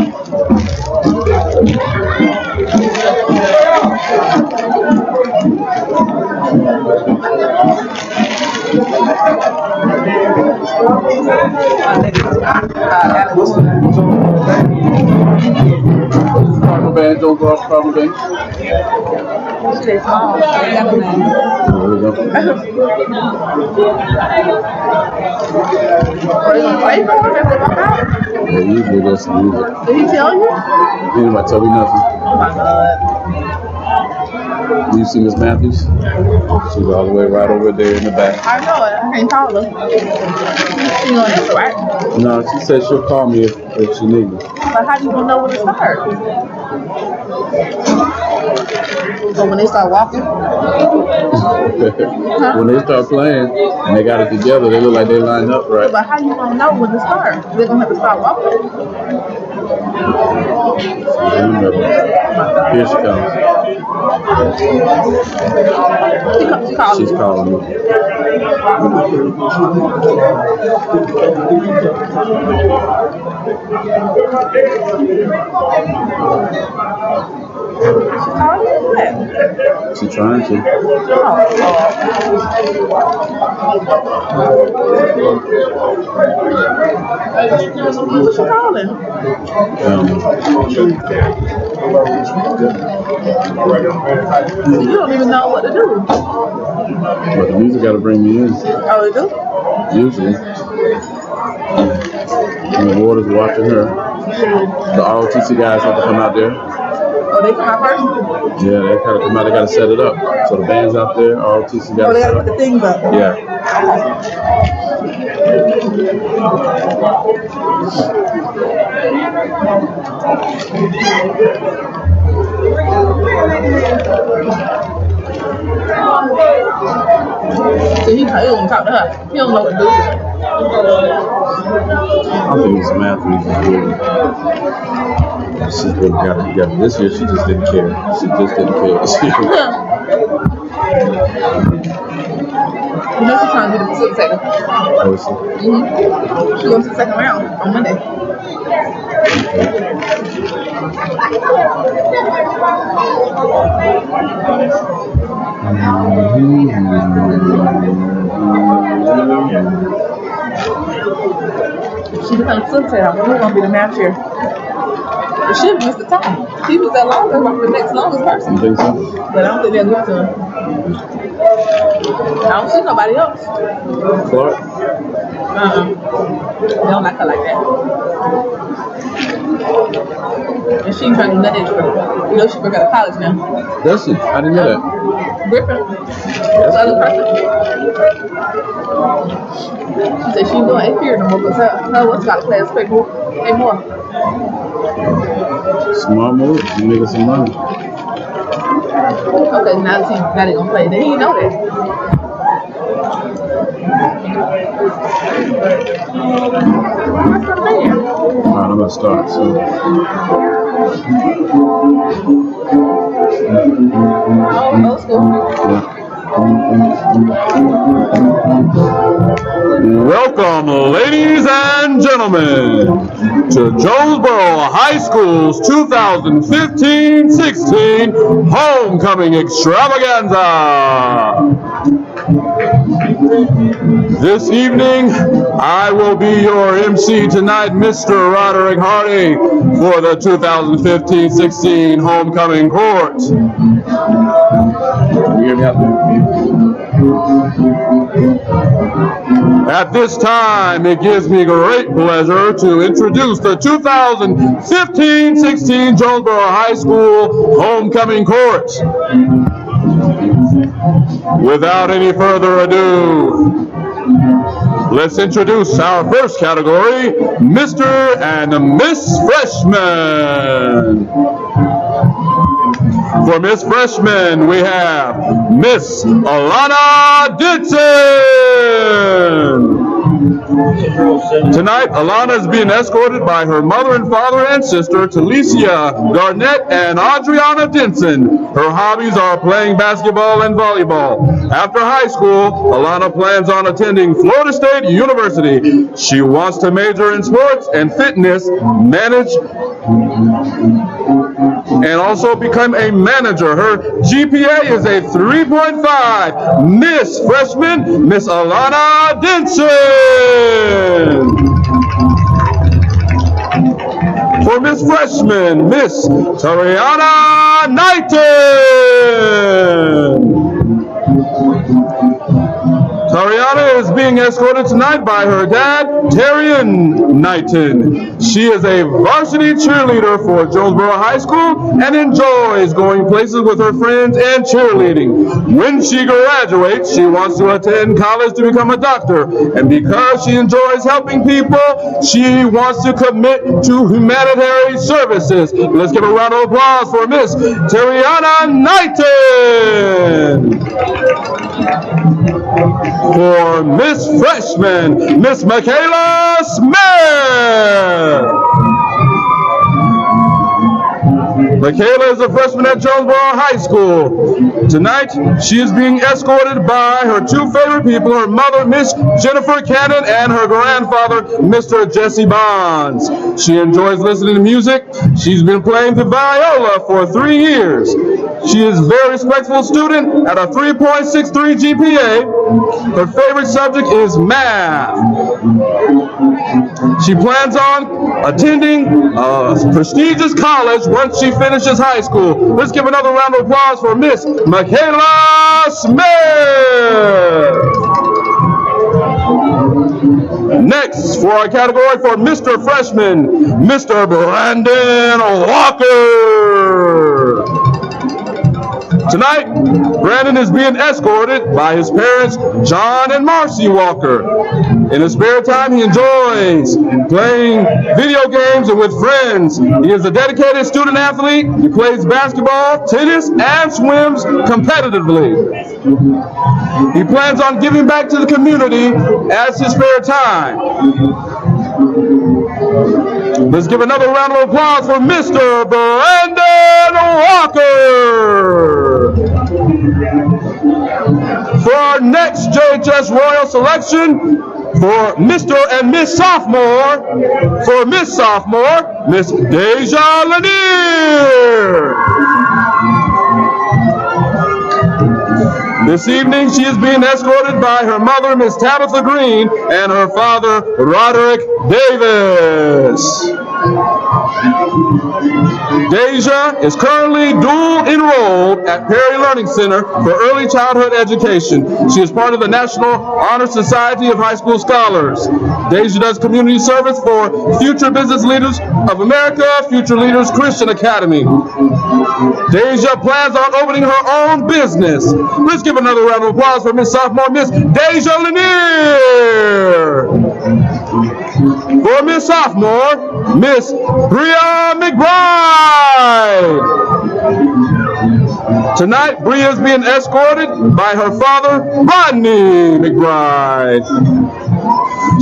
Cardinal band, Jonesboro Cardinal band. They're small. They got them in. There we go. Are you going to play for them if they come out? Yeah, usually there's some music. Did he tell you? He didn't tell me nothing. Oh my God. You see Miss Matthews? She's all the way right over there in the back. I know it. I can't call her. She gonna answer, right? No, she said she'll call me if she needs me. But how you gonna know when to start? So when they start walking? When they start playing and they got it together, they look like they lined up right. But how you gonna know when to start? They're gonna have to start walking. Here she comes. She's calling me. She's trying to. What you calling? You don't even know what to do. But the music got to bring me in. Oh, you do? Usually. And the ward is watching her. The ROTC guys have to come out there. Oh, they come out first? Yeah, they gotta come out. They gotta set it up. So the band's out there. ROTC guys. Oh, they gotta put the things up. Yeah. So he don't talk to her. He don't know what to do. I think it's math reasons. She really got it together. This year, she just didn't care. She just didn't care. You know she's trying to do the second. She goes to the second round on Monday. She becomes facilitator. Who's gonna be the match here? She missed the time. She was that longest, like the next longest person. You think so? But I don't think they'll give it to him. I don't see nobody else. Clark? They don't like her like that. And she ain't trying to do nothing extra. You know, she work out of college now. Does she? I didn't know that. Griffin. That's the other person. She said she ain't doing 8th period no more because her what's got to play is quick more. Smart move. You making some money. Okay, now the team got it gonna play. They didn't know that. Alright, I'm gonna start. So. Old school. Yeah. Welcome, ladies and gentlemen, to Jonesboro High School's 2015-16 Homecoming Extravaganza. This evening, I will be your MC tonight, Mr. Roderick Hardy, for the 2015-16 Homecoming Court. Can you hear me out there? At this time, it gives me great pleasure to introduce the 2015-16 Jonesboro High School Homecoming Court. Without any further ado, let's introduce our first category, Mr. and Miss Freshman. For Miss Freshman, we have Miss Alana Dixon. Tonight, Alana is being escorted by her mother and father and sister, Talicia Garnett and Adriana Denson. Her hobbies are playing basketball and volleyball. After high school, Alana plans on attending Florida State University. She wants to major in sports and fitness, and also become a manager. Her GPA is a 3.5. Miss Freshman, Miss Alana Denson. For Miss Freshman, Miss Tariana Knighton. Tariana is being escorted tonight by her dad, Terrian Knighton. She is a varsity cheerleader for Jonesboro High School and enjoys going places with her friends and cheerleading. When she graduates, she wants to attend college to become a doctor. And because she enjoys helping people, she wants to commit to humanitarian services. Let's give a round of applause for Miss Terriana Knighton. For Miss Freshman, Miss Michaela Smith. Michaela is a freshman at Jonesboro High School. Tonight, she is being escorted by her two favorite people, her mother, Miss Jennifer Cannon, and her grandfather, Mr. Jesse Bonds. She enjoys listening to music. She's been playing the viola for 3 years. She is a very respectful student at a 3.63 GPA. Her favorite subject is math. She plans on attending a prestigious college once she finishes high school. Let's give another round of applause for Miss Michaela Smith. Next, for our category for Mr. Freshman, Mr. Brandon Walker. Tonight, Brandon is being escorted by his parents, John and Marcy Walker. In his spare time, he enjoys playing video games and with friends. He is a dedicated student athlete. He plays basketball, tennis, and swims competitively. He plans on giving back to the community as his spare time. Let's give another round of applause for Mr. Brandon Walker. For our next JHS Royal Selection, for Mr. and Miss Sophomore, for Miss Sophomore, Miss Deja Lanier. This evening, she is being escorted by her mother, Miss Tabitha Green, and her father, Roderick Davis. Deja is currently dual enrolled at Perry Learning Center for Early Childhood Education. She is part of the National Honor Society of High School Scholars. Deja does community service for Future Business Leaders of America, Future Leaders Christian Academy. Deja plans on opening her own business. Let's give another round of applause for Miss Sophomore, Miss Deja Lanier. For Miss Sophomore, Miss Bria McBride. Tonight, Bria is being escorted by her father, Rodney McBride.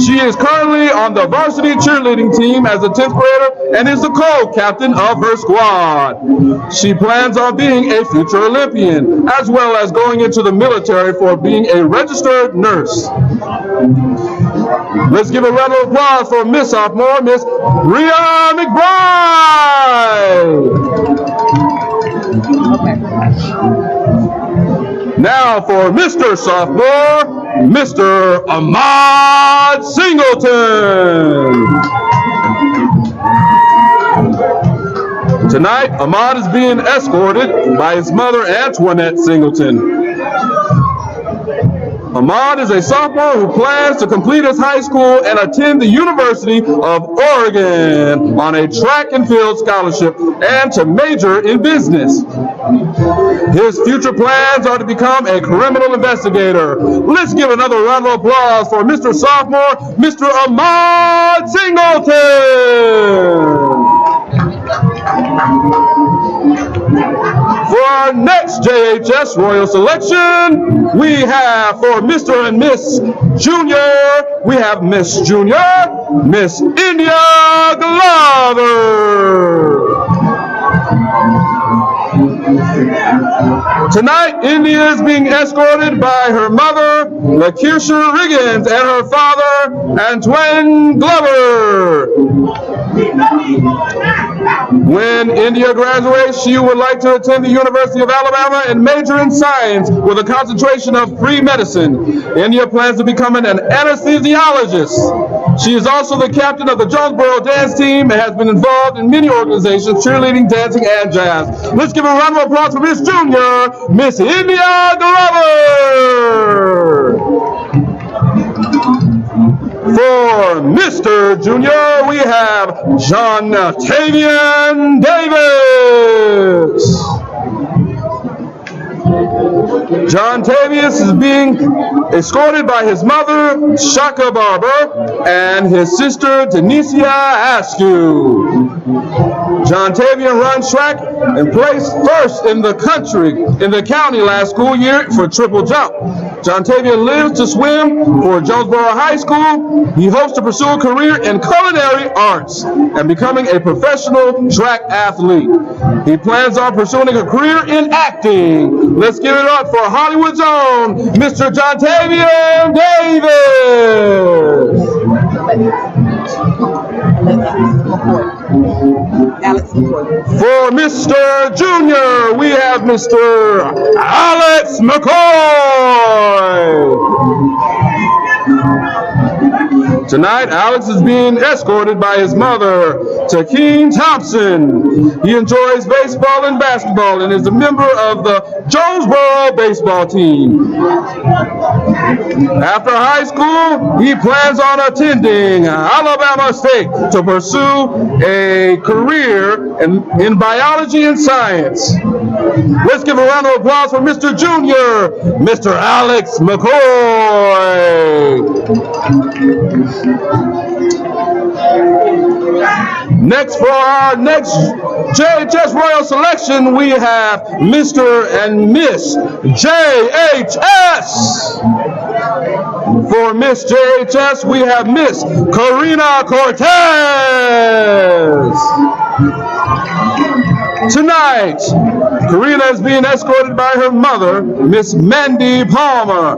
She is currently on the varsity cheerleading team as a 10th grader and is the co-captain of her squad. She plans on being a future Olympian, as well as going into the military for being a registered nurse. Let's give a round of applause for Miss Sophomore, Miss Bria McBride. Now for Mr. Sophomore, Mr. Ahmad Singleton. Tonight, Ahmad is being escorted by his mother, Antoinette Singleton. Ahmad is a sophomore who plans to complete his high school and attend the University of Oregon on a track and field scholarship and to major in business. His future plans are to become a criminal investigator. Let's give another round of applause for Mr. Sophomore, Mr. Ahmad Singleton. For our next JHS Royal Selection, we have for Mr. and Miss Junior, we have Miss Junior, Miss India Glover. Tonight, India is being escorted by her mother, Lakeisha Riggins, and her father, Antoine Glover. When India graduates, she would like to attend the University of Alabama and major in science with a concentration of pre-medicine. India plans to become an anesthesiologist. She is also the captain of the Jonesboro dance team and has been involved in many organizations, cheerleading, dancing, and jazz. Let's give a round of applause for Miss Junior, Miss India Glover. For Mr. Junior, we have John Tavian Davis. John Tavius is being escorted by his mother, Shaka Barber, and his sister, Denicia Askew. John Tavian runs track and placed first in the country, in the county last school year for triple jump. John Tavian lives to swim for Jonesboro High School. He hopes to pursue a career in culinary arts and becoming a professional track athlete. He plans on pursuing a career in acting. Let's give it up for Hollywood's own Mr. John Tavian Davis. Alex McCoy. For Mr. Junior, we have Mr. Alex McCoy. Tonight, Alex is being escorted by his mother, Takeen Thompson. He enjoys baseball and basketball and is a member of the Jonesboro baseball team. After high school, he plans on attending Alabama State to pursue a career in biology and science. Let's give a round of applause for Mr. Junior, Mr. Alex McCoy. Next, for our next JHS Royal Selection, we have Mr. and Miss JHS. For Miss JHS, we have Miss Karina Cortez. Tonight, Karina is being escorted by her mother, Miss Mandy Palmer,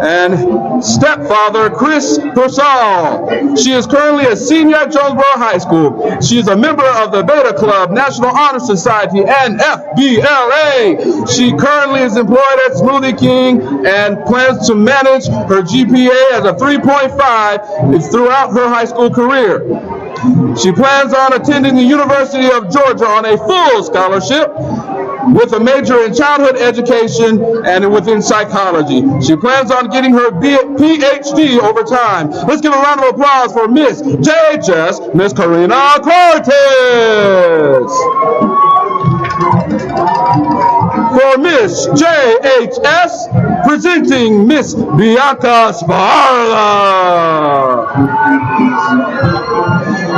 and stepfather, Chris Purcell. She is currently a senior at Jonesboro High School. She is a member of the Beta Club, National Honor Society, and FBLA. She currently is employed at Smoothie King and plans to manage her GPA as a 3.5 throughout her high school career. She plans on attending the University of Georgia on a full scholarship with a major in childhood education and within psychology. She plans on getting her PhD over time. Let's give a round of applause for Miss JHS, Miss Karina Cortez. For Miss JHS, presenting Miss Bianca Sparla.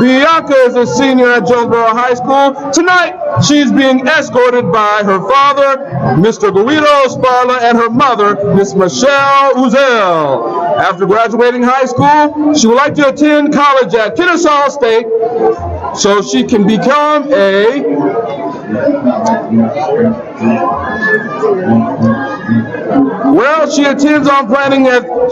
Bianca is a senior at Jonesboro High School. Tonight, she's being escorted by her father, Mr. Guido Sparla, and her mother, Miss Michelle Uzel. After graduating high school, she would like to attend college at Kennesaw State so she can become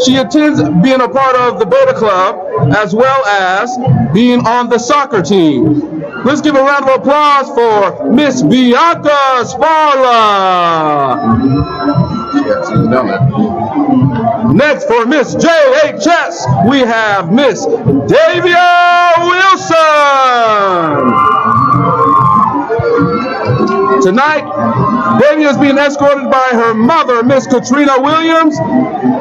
she attends being a part of the Beta Club as well as being on the soccer team. Let's give a round of applause for Miss Bianca Sparla. Next, for Miss JHS, we have Miss Davia Wilson. Tonight, Davia is being escorted by her mother, Miss Katrina Williams,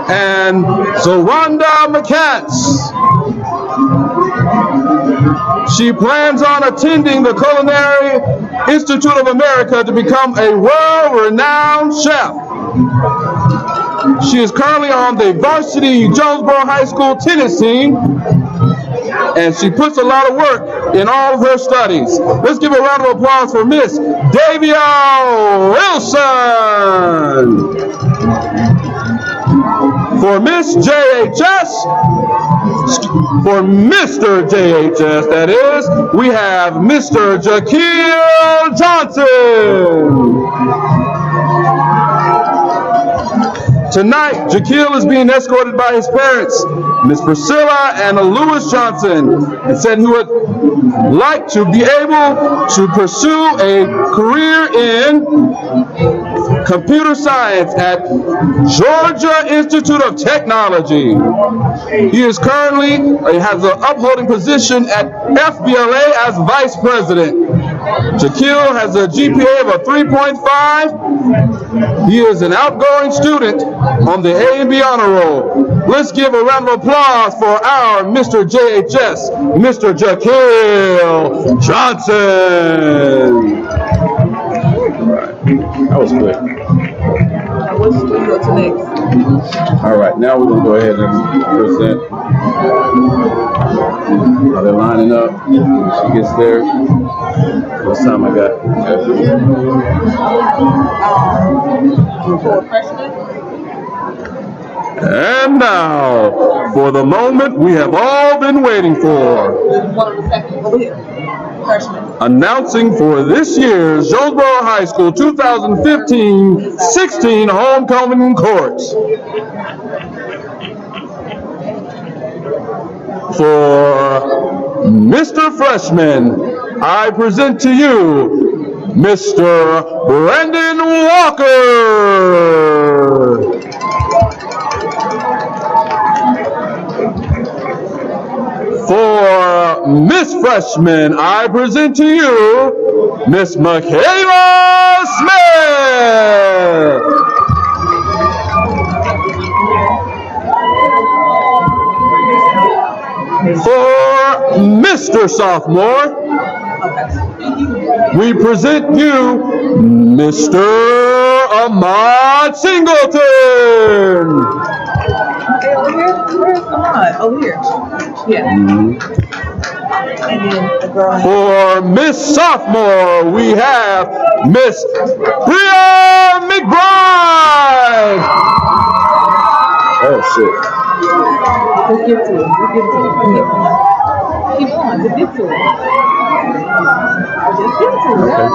and Zawanda McCants. She plans on attending the Culinary Institute of America to become a world-renowned chef. She is currently on the varsity Jonesboro High School tennis team, and she puts a lot of work in all of her studies. Let's give a round of applause for Miss Davia Wilson. For Miss JHS, for Mr. JHS, that is, we have Mr. Jaquil Johnson. Tonight, Jaquil is being escorted by his parents, Miss Priscilla and Lewis Johnson, and said he would like to be able to pursue a career in computer science at Georgia Institute of Technology. He is currently has an upholding position at FBLA as vice president. Jaquil has a GPA of a 3.5. He is an outgoing student on the A and B honor roll. Let's give a round of applause for our Mr. JHS, Mr. Jaquil Johnson. That was quick. What should we go to next? All right, now we're going to go ahead and present. Are they lining up? When she gets there. What time I got? For freshman? And now, for the moment we have all been waiting for. One of the second over here. Freshman. Announcing for this year's Jonesboro High School 2015-16 homecoming courts. For Mr. Freshman, I present to you Mr. Brandon Walker. For Miss Freshman, I present to you Miss Michaela Smith. For Mr. Sophomore, we present you Mr. Ahmad Singleton. Okay, over here? Where's Ahmad? Over here. Yeah. And then the girl. For Miss Sophomore, we have Miss Bria McBride. Oh, shit. Let's give it to him. Let's give it to him. Keep going. Just give it to him. Just give it to him. Okay.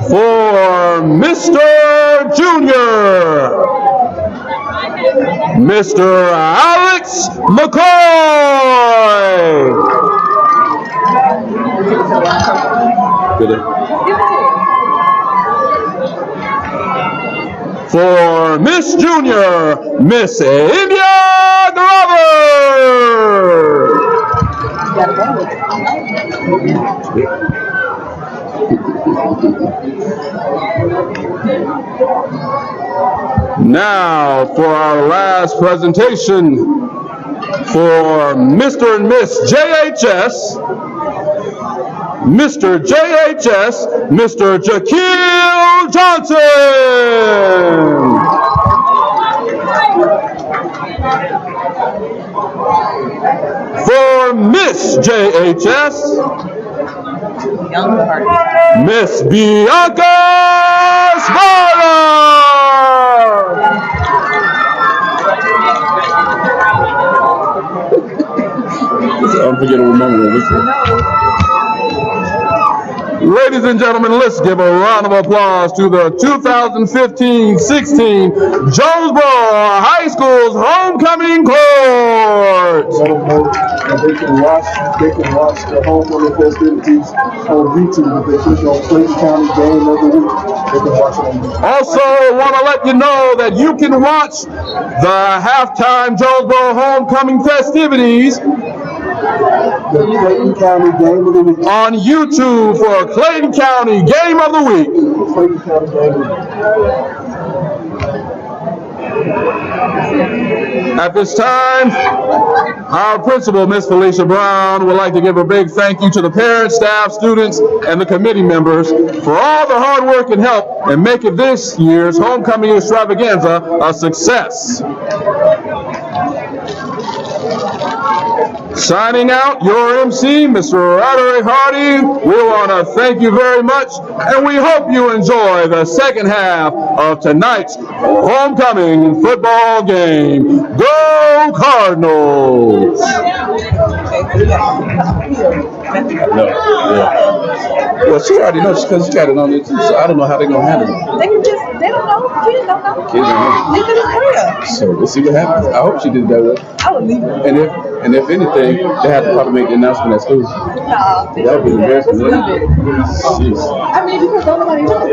For Mr. Junior, Mr. Alex McCoy. Good. For Miss Junior, Miss India Glover. Now for our last presentation for Mr. and Miss JHS, Mr. JHS, Mr. Jaquil Johnson. For Miss JHS, Miss Bianca Sparta. Unforgettable moment. Ladies and gentlemen, let's give a round of applause to the 2015-16 Jonesboro High School's homecoming court. They can watch the homecoming festivities on YouTube. If they click on Clayton County Game of the Week, they can watch it on YouTube. Also, want to let you know that you can watch the halftime Jonesboro homecoming festivities The Clayton County Game of the Week. on YouTube for Clayton County Game of the Week. Clayton County Game of the Week. At this time, our principal, Miss Felicia Brown, would like to give a big thank you to the parents, staff, students, and the committee members for all the hard work and help in making this year's homecoming extravaganza a success. Signing out, your MC, Mr. Roderick Hardy. We want to thank you very much, and we hope you enjoy the second half of tonight's homecoming football game. Go Cardinals! Well, she already knows because she got it on there too, so I don't know how they're going to handle it. They don't know. Kids don't know. Kids don't know. Leave it in prayer. So we'll see what happens. I hope she did that well. I would leave it. And if anything, they have to probably make the announcement at school. Nah, That would be embarrassing. just leave it. Jeez. I mean, because don't nobody know.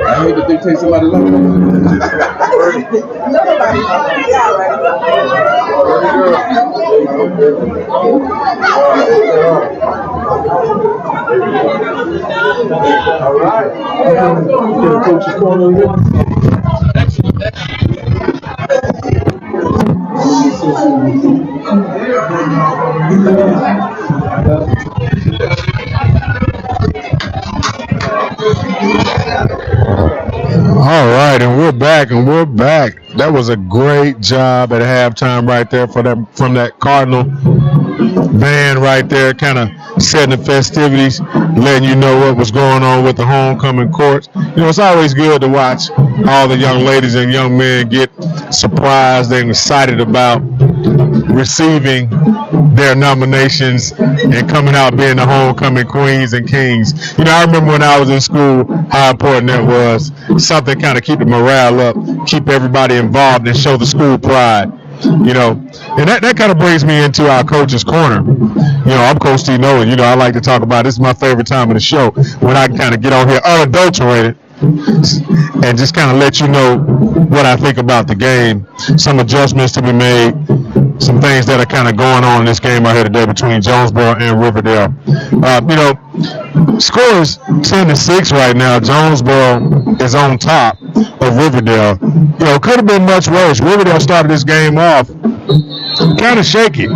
I hate to dictate somebody's life. Nobody knows. Yeah, right. All right. Get a coach's corner here. All right, and we're back. That was a great job at halftime right there from that Cardinal band right there, kind of setting the festivities, letting you know what was going on with the homecoming courts. You know, it's always good to watch all the young ladies and young men get surprised and excited about receiving their nominations and coming out being the homecoming queens and kings. You know, I remember when I was in school how important that was. Something kind of keep the morale up, keep everybody involved, and show the school pride. And that kind of brings me into our coach's corner. I'm Coach T. Nolan. I like to talk about, this is my favorite time of the show, when I kind of get on here unadulterated and just kind of let you know what I think about the game, some adjustments to be made, some things that are kind of going on in this game out here today between Jonesboro and Riverdale. Score is 10-6 right now. Jonesboro is on top of Riverdale. Could have been much worse. Riverdale started this game off kind of shaky.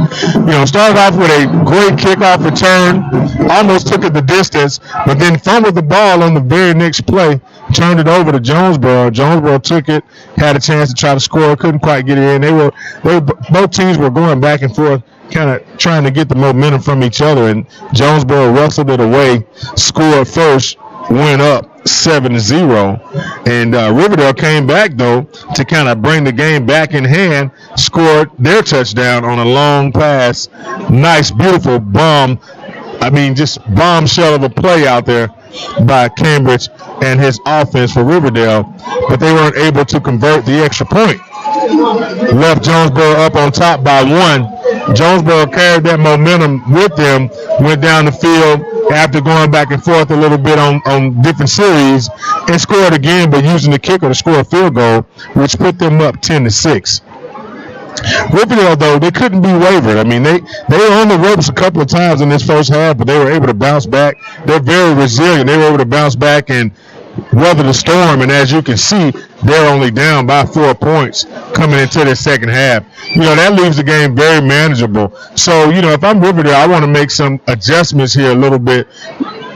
Started off with a great kickoff return, almost took it the distance, but then fumbled the ball on the very next play, turned it over to Jonesboro. Jonesboro took it, had a chance to try to score, couldn't quite get it in. Both teams were going back and forth, kind of trying to get the momentum from each other, and Jonesboro wrestled it away, scored first, went up 7-0, and Riverdale came back though to kind of bring the game back in hand, scored their touchdown on a long pass. Nice, beautiful just bombshell of a play out there by Cambridge and his offense for Riverdale, but they weren't able to convert the extra point. Left Jonesboro up on top by 1. Jonesboro carried that momentum with them, went down the field after going back and forth a little bit on different series, and scored again, but using the kicker to score a field goal, which put them up 10-6. Riverdale, though, they couldn't be wavered. They were on the ropes a couple of times in this first half, but they were able to bounce back. They're very resilient. They were able to bounce back and weather the storm, and as you can see, they're only down by 4 points coming into the second half. That leaves the game very manageable. So, if I'm Riverdale, I want to make some adjustments here a little bit,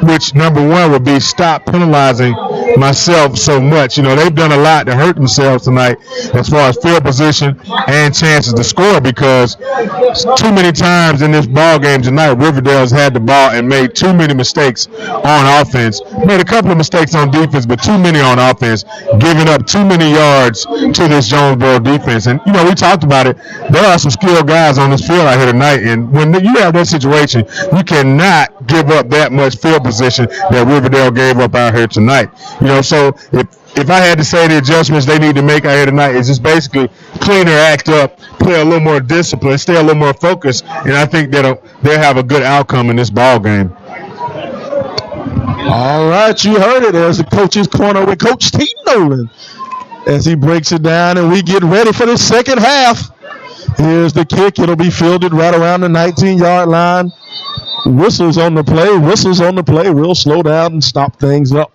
which number one would be stop penalizing myself so much. They've done a lot to hurt themselves tonight as far as field position and chances to score, because too many times in this ball game tonight, Riverdale's had the ball and made too many mistakes on offense. Made a couple of mistakes on defense, but too many on offense, giving up too many yards to this Jonesboro defense. And, we talked about it. There are some skilled guys on this field out here tonight, and when you have that situation, you cannot give up that much field position that Riverdale gave up out here tonight. So if I had to say the adjustments they need to make out here tonight, is just basically clean their act up, play a little more discipline, stay a little more focused, and I think they'll have a good outcome in this ball game. All right, you heard it. There's the coach's corner with Coach T. Nolan as he breaks it down, and we get ready for the second half. Here's the kick. It'll be fielded right around the 19-yard line. Whistles on the play. We'll slow down and stop things up.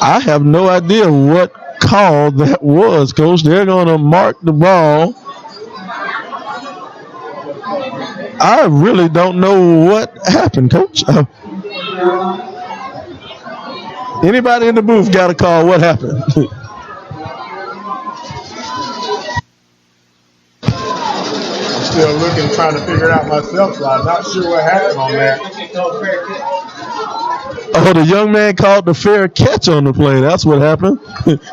I have no idea what call that was, Coach. They're going to mark the ball. I really don't know what happened, Coach. Anybody in the booth got a call? What happened? Still looking, trying to figure it out myself, so I'm not sure what happened on that. Oh, the young man called the fair catch on the play. That's what happened.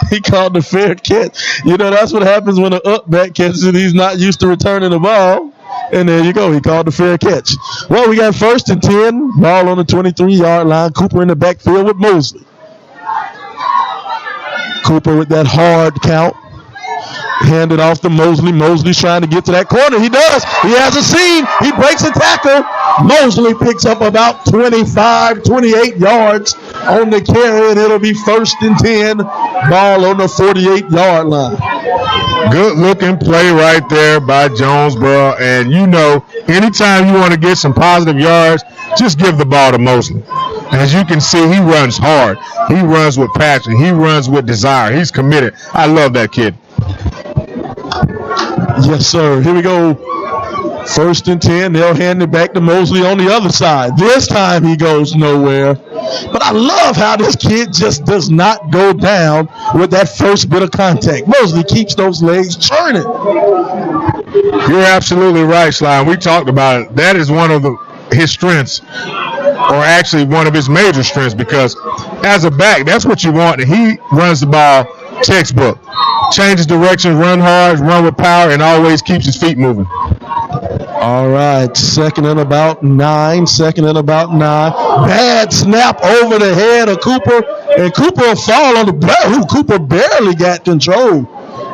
He called the fair catch. That's what happens when an up back catches it. He's not used to returning the ball. And there you go. He called the fair catch. Well, we got 1st and 10. Ball on the 23-yard line. Cooper in the backfield with Mosley. Cooper with that hard count. Handed off to Mosley. Mosley's trying to get to that corner. He does. He has a seam. He breaks a tackle. Mosley picks up about 25, 28 yards on the carry, and it'll be 1st and 10. Ball on the 48-yard line. Good looking play right there by Jonesboro. And anytime you want to get some positive yards, just give the ball to Mosley. As you can see, he runs hard. He runs with passion. He runs with desire. He's committed. I love that kid. Yes, sir. Here we go. 1st and 10. They'll hand it back to Mosley on the other side. This time he goes nowhere. But I love how this kid just does not go down with that first bit of contact. Mosley keeps those legs churning. You're absolutely right, Sly. We talked about it. That is one of his strengths, or actually one of his major strengths, because as a back, that's what you want. And he runs the ball textbook. Changes direction, run hard, run with power, and always keeps his feet moving. All right, second and about 9. Bad snap over the head of Cooper, and Cooper will fall on the ground. Cooper barely got control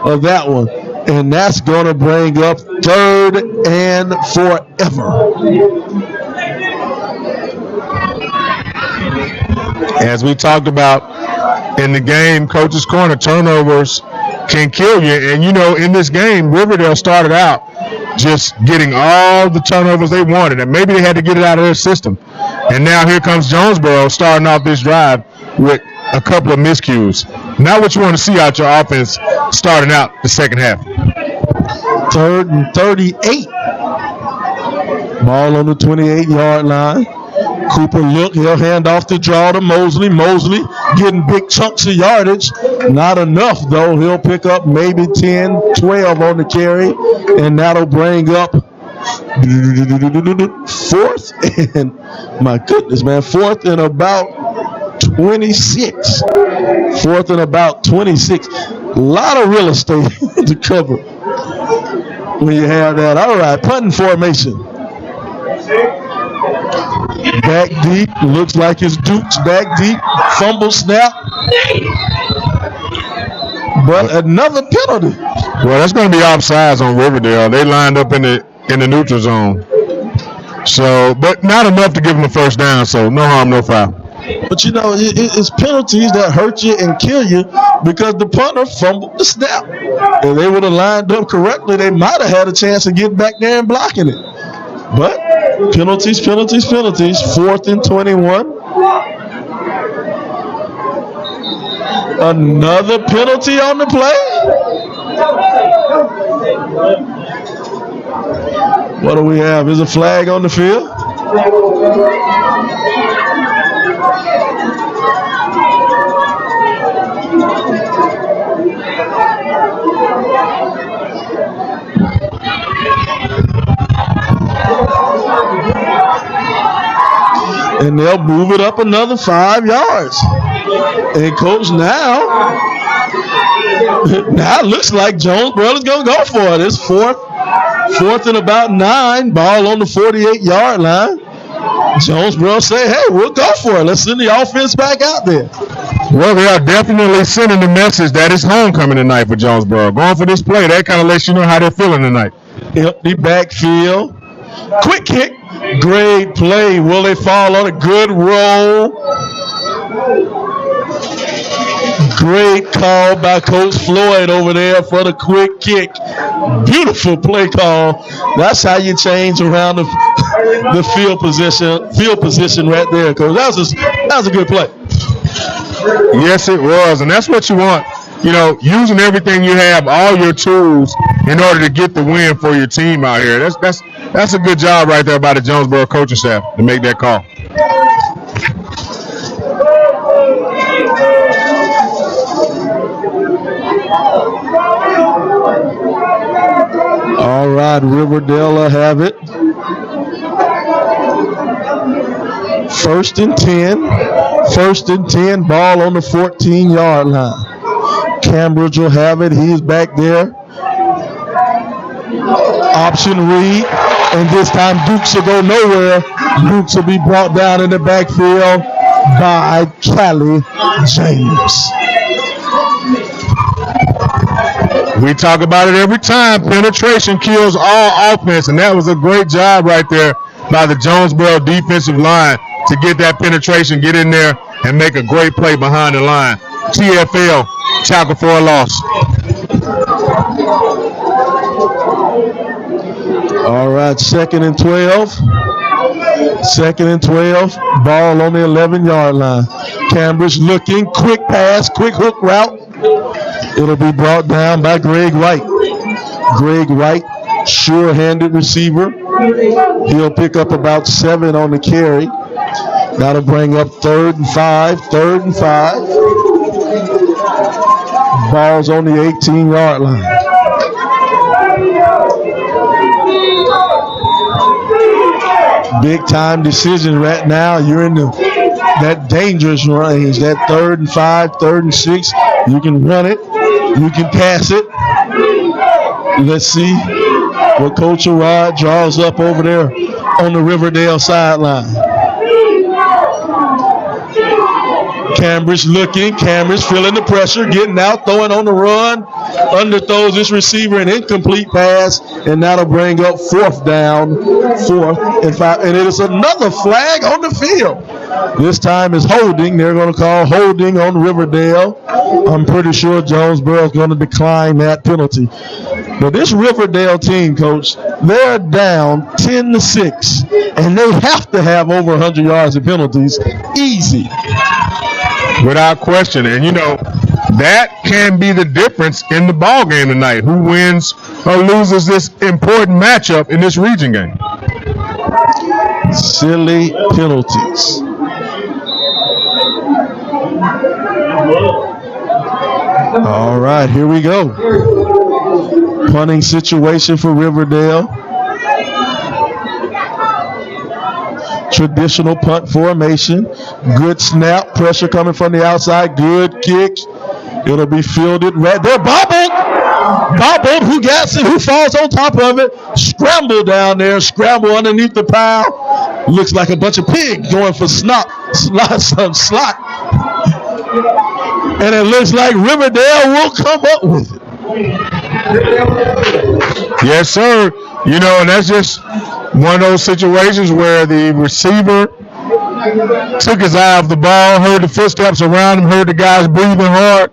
of that one, and that's going to bring up 3rd and forever. As we talked about in the game, Coach's Corner, turnovers can kill you. And, in this game, Riverdale started out just getting all the turnovers they wanted, and maybe they had to get it out of their system. And now here comes Jonesboro starting off this drive with a couple of miscues. Not what you want to see out your offense starting out the second half. 3rd and 38. Ball on the 28-yard line. Cooper he'll hand off the draw to Mosley. Mosley getting big chunks of yardage. Not enough, though. He'll pick up maybe 10, 12 on the carry, and that'll bring up 4th and, my goodness, man, 4th and about 26. 4th and about 26. A lot of real estate to cover when you have that. All right, punting formation. Back deep. Looks like it's Duke's back deep. Fumble snap. But another penalty. Well, that's going to be offsides on Riverdale. They lined up in the neutral zone. So, but not enough to give them a first down. So no harm, no foul. But it's penalties that hurt you and kill you because the punter fumbled the snap. If they would have lined up correctly, they might have had a chance of getting back there and blocking it. But penalties. 4th and 21. Another penalty on the play. What do we have? Is a flag on the field? And they'll move it up another 5 yards. And Coach, now it looks like Jonesboro is going to go for it. It's 4th and about 9. Ball on the 48-yard line. Jonesboro say, hey, we'll go for it. Let's send the offense back out there. Well, they are definitely sending the message that it's homecoming tonight for Jonesboro. Going for this play, that kind of lets you know how they're feeling tonight. Empty backfield. Quick kick. Great play. Will they fall on a good roll? Great call by Coach Floyd over there for the quick kick. Beautiful play call. That's how you change around the field position right there, Coach. That was a good play. Yes, it was, and that's what you want. Using everything you have, all your tools, in order to get the win for your team out here. That's a good job right there by the Jonesboro coaching staff to make that call. All right, Riverdale will have it. 1st and 10. 1st and 10. Ball on the 14-yard line. Cambridge will have it. He's back there. Option read. And this time Dukes will go nowhere. Dukes will be brought down in the backfield by Callie James. We talk about it every time. Penetration kills all offense, and that was a great job right there by the Jonesboro defensive line to get that penetration, get in there, and make a great play behind the line. TFL, tackle for a loss. All right, 2nd and 12. 2nd and 12. Ball on the 11-yard line. Cambridge looking. Quick pass, quick hook route. It'll be brought down by Greg Wright. Greg Wright, sure-handed receiver. He'll pick up about 7 on the carry. That'll bring up 3rd and 5. 3rd and 5. Ball's on the 18-yard line. Big time decision right now. You're in that dangerous range, that 3rd and 5, 3rd and 6. You can run it. You can pass it. Let's see. what Coach Rod draws up over there on the Riverdale sideline. Cambridge looking. Cambridge feeling the pressure, getting out, throwing on the run. Underthrows this receiver, an incomplete pass, and that'll bring up 4th down, 4th and 5. And it is another flag on the field. This time is holding. They're going to call holding on Riverdale. I'm pretty sure Jonesboro is going to decline that penalty. But this Riverdale team, Coach, they're down 10-6, and they have to have over 100 yards of penalties. Easy. Without question. And, that can be the difference in the ball game tonight. Who wins or loses this important matchup in this region game? Silly penalties. All right, here we go. Punting situation for Riverdale. Traditional punt formation. Good snap. Pressure coming from the outside. Good kick. It'll be fielded right there. Bobbled. Who gets it? Who falls on top of it? Scramble down there. Scramble underneath the pile. Looks like a bunch of pigs going for slot. And it looks like Riverdale will come up with it. Yes, sir. And that's just one of those situations where the receiver took his eye off the ball, heard the footsteps around him, heard the guys breathing hard,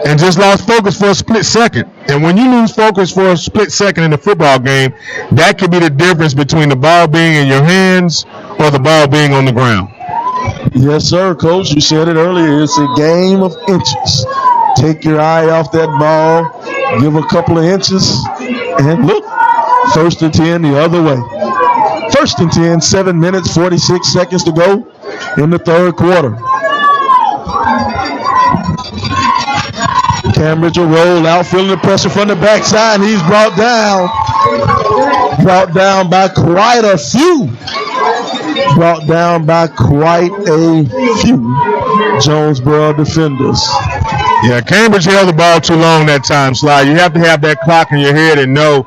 and just lost focus for a split second. And when you lose focus for a split second in a football game, that could be the difference between the ball being in your hands or the ball being on the ground. Yes, sir, Coach. You said it earlier. It's a game of inches. Take your eye off that ball, give a couple of inches, and look. 1st and 10 the other way. 1st and 10, 7 minutes, 46 seconds to go in the 3rd quarter. Cambridge will roll out, feeling the pressure from the backside. He's brought down by quite a few. Jonesboro defenders. Yeah, Cambridge held the ball too long that time, Sly. You have to have that clock in your head and know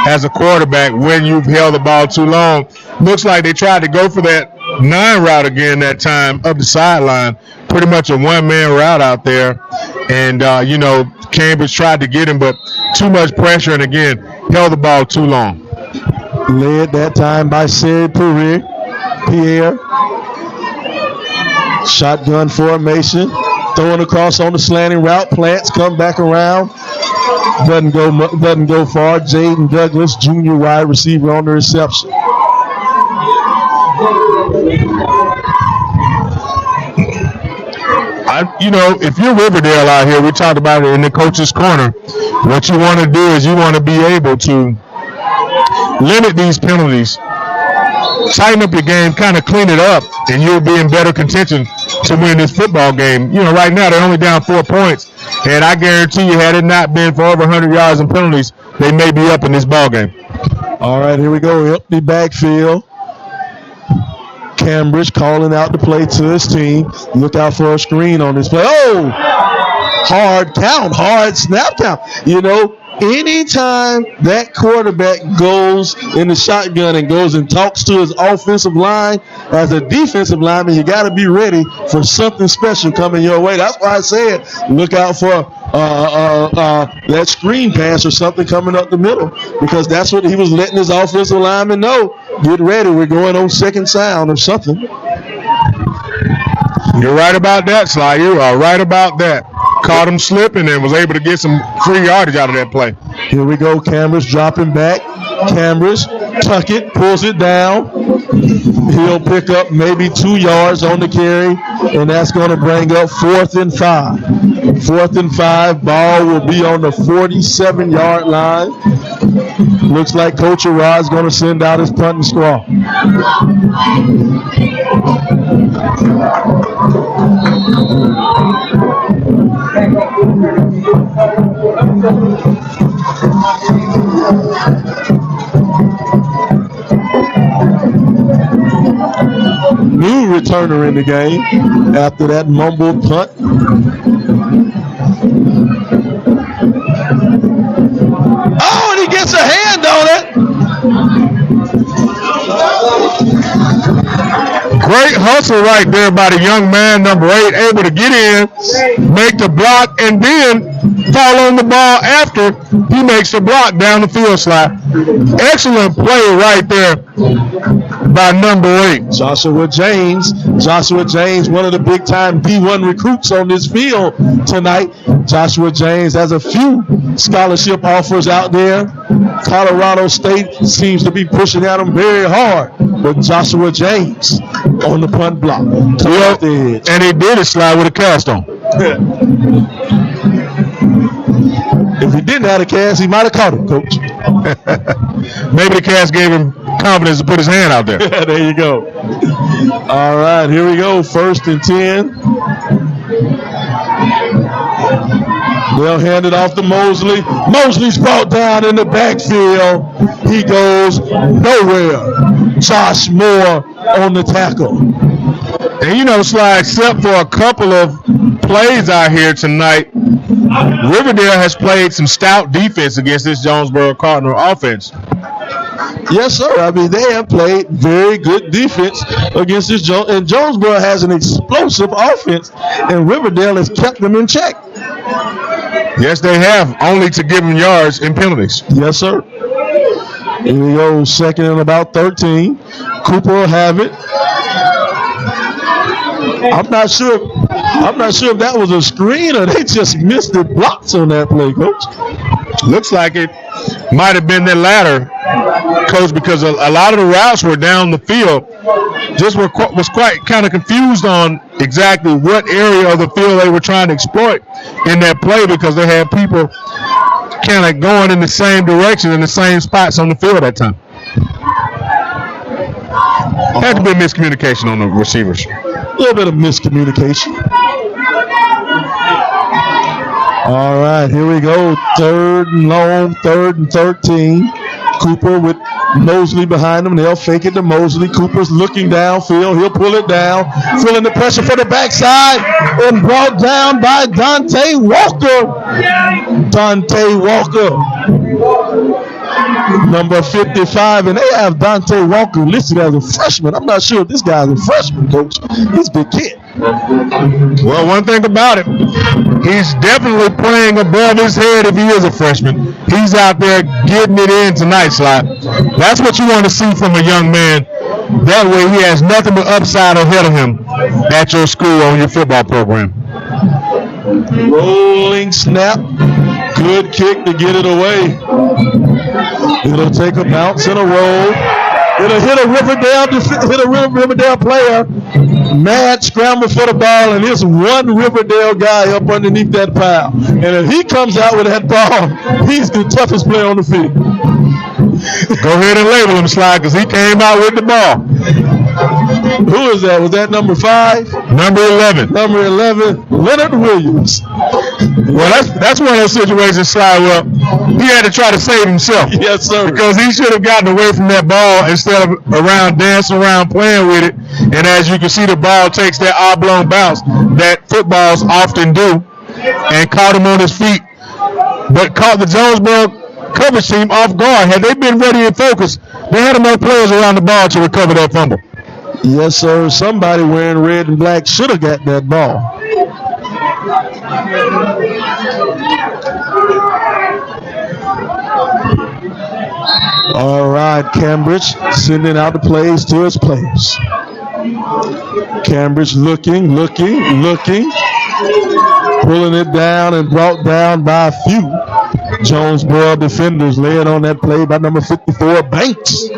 as a quarterback when you've held the ball too long. Looks like they tried to go for that 9 route again that time up the sideline. Pretty much a one-man route out there. And, Cambridge tried to get him, but too much pressure and, again, held the ball too long. Led that time by Sid Pierre. Shotgun formation. Throwing across on the slanting route. Plants come back around. Doesn't go far. Jaden Douglas, junior wide receiver, on the reception. If you're Riverdale out here, we talked about it in the coach's corner. What you want to do is you want to be able to limit these penalties, tighten up your game, kind of clean it up, and you'll be in better contention to win this football game. Right now they're only down 4 points, and I guarantee you, had it not been for over 100 yards in penalties, they may be up in this ball game. All right, here we go. Empty backfield. Cambridge calling out the play to his team. Look out for a screen on this play. Oh! Hard count, hard snap count. Anytime that quarterback goes in the shotgun and goes and talks to his offensive line, as a defensive lineman, you got to be ready for something special coming your way. That's why I said look out for that screen pass or something coming up the middle, because that's what he was letting his offensive lineman know. Get ready, we're going on second sound or something. You're right about that, Sly. You are right about that. Caught him slipping and was able to get some free yardage out of that play. Here we go. Cambridge dropping back. Cambridge tuck it, pulls it down. He'll pick up maybe 2 yards on the carry, and that's going to bring up 4th and 5. 4th and 5. Ball will be on the 47-yard line. Looks like Coach Rod's going to send out his punting squad. New returner in the game after that mumbled punt. Oh, and he gets a Great hustle right there by the young man, number 8, able to get in, make the block, and then fall on the ball after he makes the block down the field slide. Excellent play right there by number 8. Joshua James, one of the big-time D1 recruits on this field tonight. Joshua James has a few scholarship offers out there. Colorado State seems to be pushing at him very hard. But Joshua James on the punt block. And he did it slide with a cast on. If he didn't have a cast, he might have caught it, Coach. Maybe the cast gave him confidence to put his hand out there. There you go. All right, here we go. 1st and 10. They'll hand it off to Mosley. Mosley's brought down in the backfield. He goes nowhere. Josh Moore on the tackle. And you know, Sly, except for a couple of plays out here tonight, Riverdale has played some stout defense against this Jonesboro Cardinal offense. Yes, sir. I mean, they have played very good defense against this. And Jonesboro has an explosive offense, and Riverdale has kept them in check. Yes, they have, only to give them yards and penalties. Yes, sir. Here we go, 2nd and about 13. Cooper will have it. I'm not sure if that was a screen or they just missed the blocks on that play, Coach. Looks like it might have been the latter, Coach, because a lot of the routes were down the field. Just was quite kind of confused on exactly what area of the field they were trying to exploit in that play, because they had people kind of going in the same direction in the same spots on the field at that time. Had to be a miscommunication on the receivers. A little bit of miscommunication. All right, here we go. 3rd and long, 3rd and 13. Cooper with Mosley behind him. They'll fake it to Mosley. Cooper's looking downfield. He'll pull it down, feeling the pressure for the backside, and brought down by Dante Walker. Dante Walker, number 55, and they have Dante Walker listed as a freshman. I'm not sure if this guy's a freshman, Coach. He's a big kid. Well, one thing about it, he's definitely playing above his head if he is a freshman. He's out there getting it in tonight, Sly. That's what you want to see from a young man. That way he has nothing but upside ahead of him at your school on your football program. Rolling snap. Good kick to get it away. It'll take a bounce and a roll. It'll hit a Riverdale player. Mad scramble for the ball, and there's one Riverdale guy up underneath that pile. And if he comes out with that ball, he's the toughest player on the field. Go ahead and label him, Sly, because he came out with the ball. Who is that? Was that number 5? Number 11. Number 11, Leonard Williams. Well, that's one of those situations, Sly, well, he had to try to save himself. Yes, sir. Because he should have gotten away from that ball instead of dancing around playing with it. And as you can see, the ball takes that oblong bounce that footballs often do and caught him on his feet. But caught the Jonesboro coverage team off guard. Had they been ready and focused, they had enough players around the ball to recover that fumble. Yes, sir. Somebody wearing red and black should have got that ball. All right, Cambridge sending out the plays to his players. Cambridge looking, pulling it down and brought down by a few Jonesboro defenders, led on that play by number 54, Banks.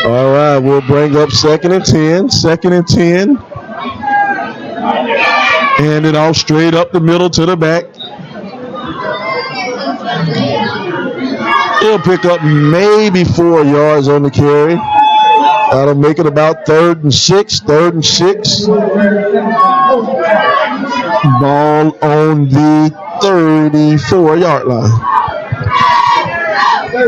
All right, we'll bring up 2nd and 10. 2nd and 10. Hand it off straight up the middle to the back. He'll pick up maybe 4 yards on the carry. That'll make it about 3rd and 6. 3rd and 6. Ball on the 34-yard line. High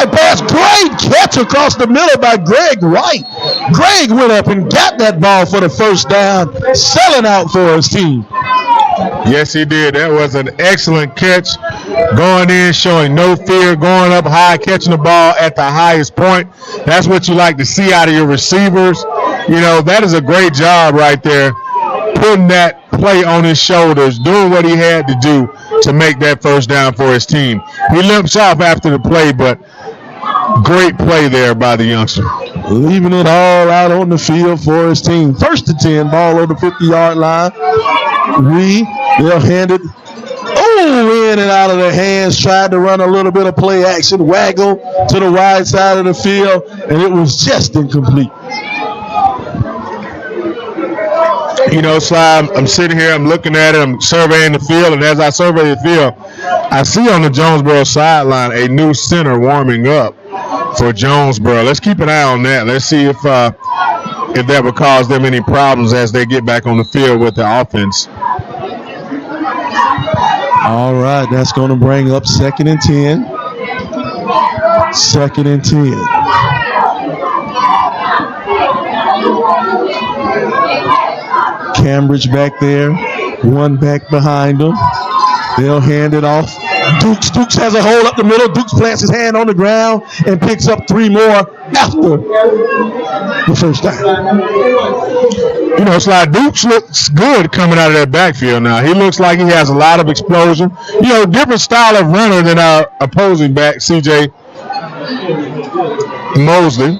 pass, great catch across the middle by Greg White. Greg went up and got that ball for the first down, selling out for his team. Yes, he did. That was an excellent catch. Going in, showing no fear, going up high, catching the ball at the highest point. That's what you like to see out of your receivers. You know, that is a great job right there, putting that play on his shoulders, doing what he had to do to make that first down for his team. He limps off after the play, but great play there by the youngster. Leaving it all out on the field for his team. First and 10, ball on the 50-yard line. They'll hand it in and out of their hands. Tried to run a little bit of play action, waggle to the wide side of the field, and it was just incomplete. You know, Sly, I'm sitting here, I'm looking at it, I'm surveying the field, and as I survey the field, I see on the Jonesboro sideline a new center warming up for Jonesboro. Let's keep an eye on that. Let's see if that would cause them any problems as they get back on the field with the offense. All right, that's going to bring up 2nd and 10. 2nd and 10. Cambridge back there, one back behind them. They'll hand it off. Dukes has a hole up the middle. Dukes plants his hand on the ground and picks up 3 more after the first down. You know, Sly, Dukes looks good coming out of that backfield now. He looks like he has a lot of explosion. You know, different style of runner than our opposing back, C.J. Mosley.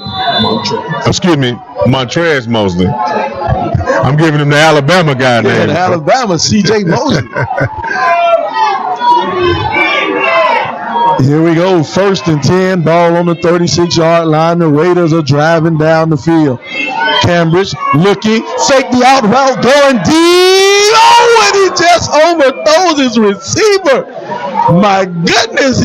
Montrez Mosley. I'm giving him the Alabama guy name. Alabama, C.J. Mosley. Here we go, 1st and 10, ball on the 36-yard line. The Raiders are driving down the field. Cambridge looking, fake the out route, going deep. Oh, and he just overthrows his receiver. My goodness,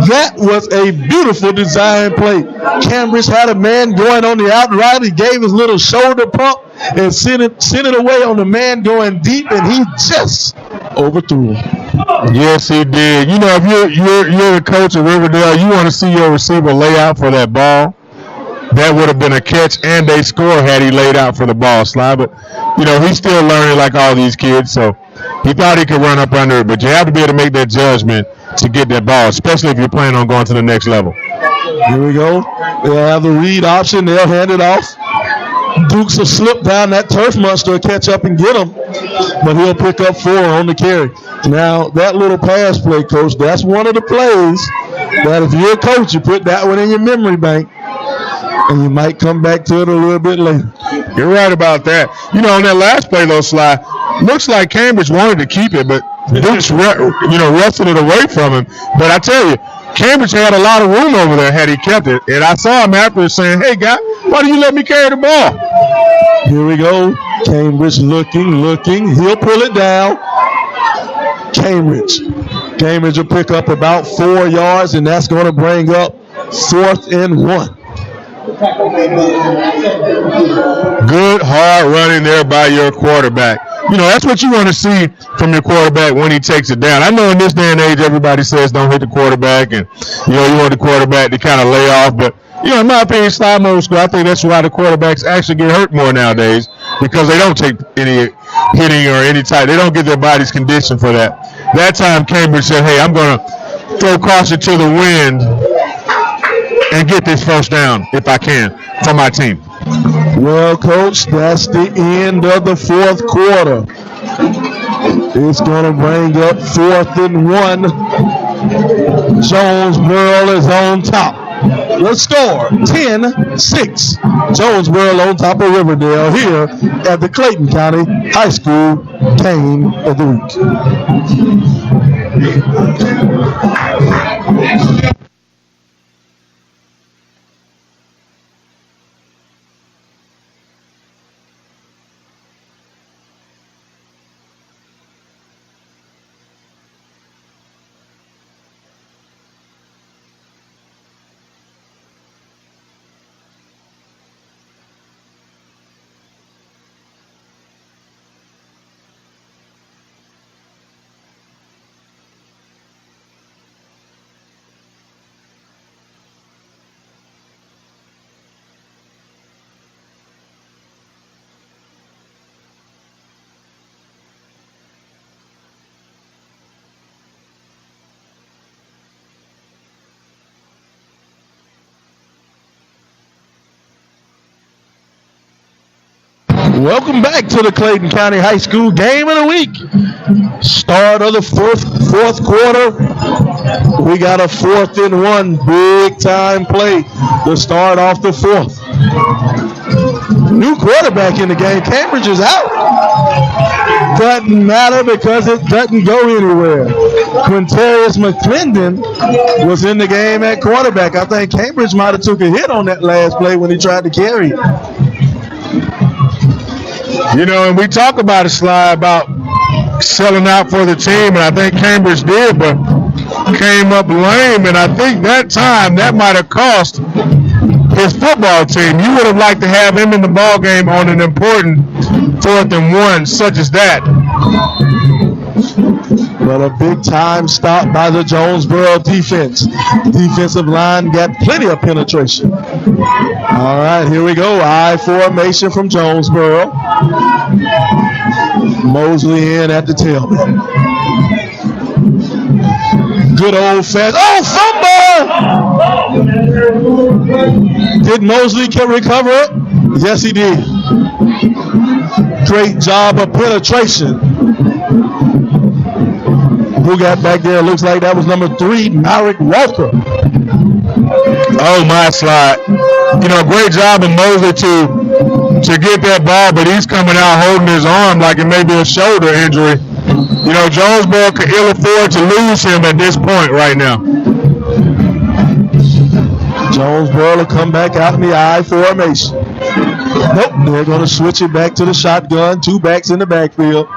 that was a beautiful design play. Cambridge had a man going on the out route. He gave his little shoulder pump and sent it away on the man going deep, and he just overthrew him. Yes, he did. You know, if you're the coach of Riverdale, you want to see your receiver lay out for that ball. That would have been a catch and a score had he laid out for the ball, Sly. But, you know, he's still learning like all these kids, so he thought he could run up under it. But you have to be able to make that judgment to get that ball, especially if you're planning on going to the next level. Here we go. They'll have the read option. They'll hand it off. Dukes will slip down. That turf monster will catch up and get him, but he'll pick up 4 on the carry. Now, that little pass play, Coach, that's one of the plays that if you're a coach, you put that one in your memory bank, and you might come back to it a little bit later. You're right about that. You know, on that last play, though, Sly, looks like Cambridge wanted to keep it, but Dukes, wrestled it away from him. But I tell you, Cambridge had a lot of room over there had he kept it. And I saw him after saying, hey, guy, why do you let me carry the ball? Here we go. Cambridge looking. He'll pull it down. Cambridge will pick up about 4 yards, and that's going to bring up 4th and 1. Good, hard running there by your quarterback. You know, that's what you want to see from your quarterback when he takes it down. I know in this day and age, everybody says don't hit the quarterback, and, you know, you want the quarterback to kind of lay off. But, you know, in my opinion, style mode school, I think that's why the quarterbacks actually get hurt more nowadays, because they don't take any hitting or any type. They don't get their bodies conditioned for that. That time, Cambridge said, hey, I'm going to throw caution to the wind and get this first down, if I can, for my team. Well, Coach, that's the end of the 4th quarter. It's going to bring up 4th and 1. Jonesboro is on top. The score, 10-6. Jonesboro on top of Riverdale here at the Clayton County High School Game of the Week. Welcome back to the Clayton County High School Game of the Week. Start of the fourth quarter. We got a 4th and 1 big time play to start off the 4th. New quarterback in the game. Cambridge is out. Doesn't matter because it doesn't go anywhere. Quintarius McClendon was in the game at quarterback. I think Cambridge might have took a hit on that last play when he tried to carry it. You know, and we talk about a slide about selling out for the team, and I think Cambridge did, but came up lame, and I think that time that might have cost his football team. You would have liked to have him in the ball game on an important 4th and 1 such as that. But a big time stop by the Jonesboro defense. Defensive line got plenty of penetration. All right, here we go. I formation from Jonesboro. Mosley in at the tailback. Good old fast. Oh, fumble! Did Mosley recover it? Yes, he did. Great job of penetration. Who got back there? Looks like that was number 3, Myrick Walker. Oh, my slide. You know, great job of Mosley to get that ball, but he's coming out holding his arm like it may be a shoulder injury. You know, Jonesboro could ill afford to lose him at this point right now. Jonesboro will come back out in the I formation. Nope, they're going to switch it back to the shotgun. 2 backs in the backfield.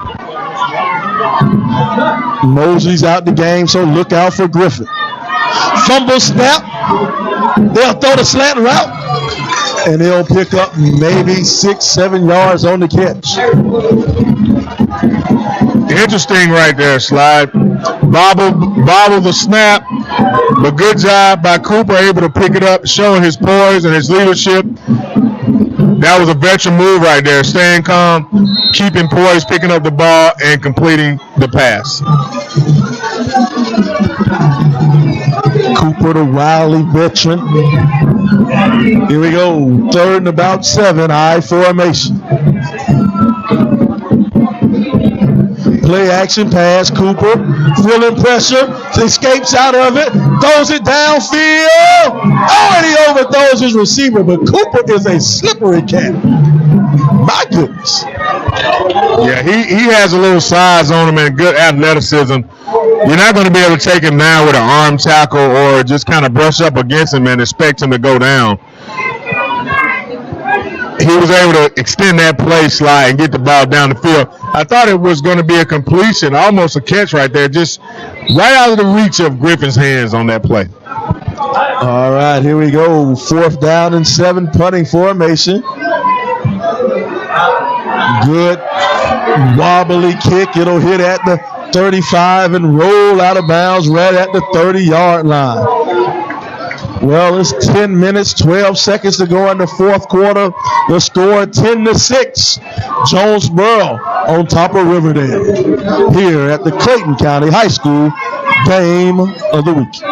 Mosley's out the game, so look out for Griffin. Fumble snap. They'll throw the slant route, and they'll pick up maybe 6-7 yards on the catch. Interesting right there, Slide. Bobble the snap, but good job by Cooper, able to pick it up, showing his poise and his leadership. That was a veteran move right there, staying calm, keeping poise, picking up the ball, and completing the pass. Cooper, the wily veteran. Here we go, 3rd and about 7, I formation. Play action pass, Cooper, feeling pressure, escapes out of it, throws it downfield. Oh, and he overthrows his receiver, but Cooper is a slippery cat. My goodness. Yeah, he has a little size on him and good athleticism. You're not going to be able to take him down with an arm tackle or just kind of brush up against him and expect him to go down. He was able to extend that play, Slide, and get the ball down the field. I thought it was going to be a completion, almost a catch right there, just right out of the reach of Griffin's hands on that play. All right, here we go. 4th down and 7, punting formation. Good wobbly kick. It'll hit at the 35 and roll out of bounds right at the 30-yard line. Well, it's 10 minutes, 12 seconds to go in the 4th quarter. The score 10-6. Jonesboro on top of Riverdale here at the Clayton County High School Game of the Week.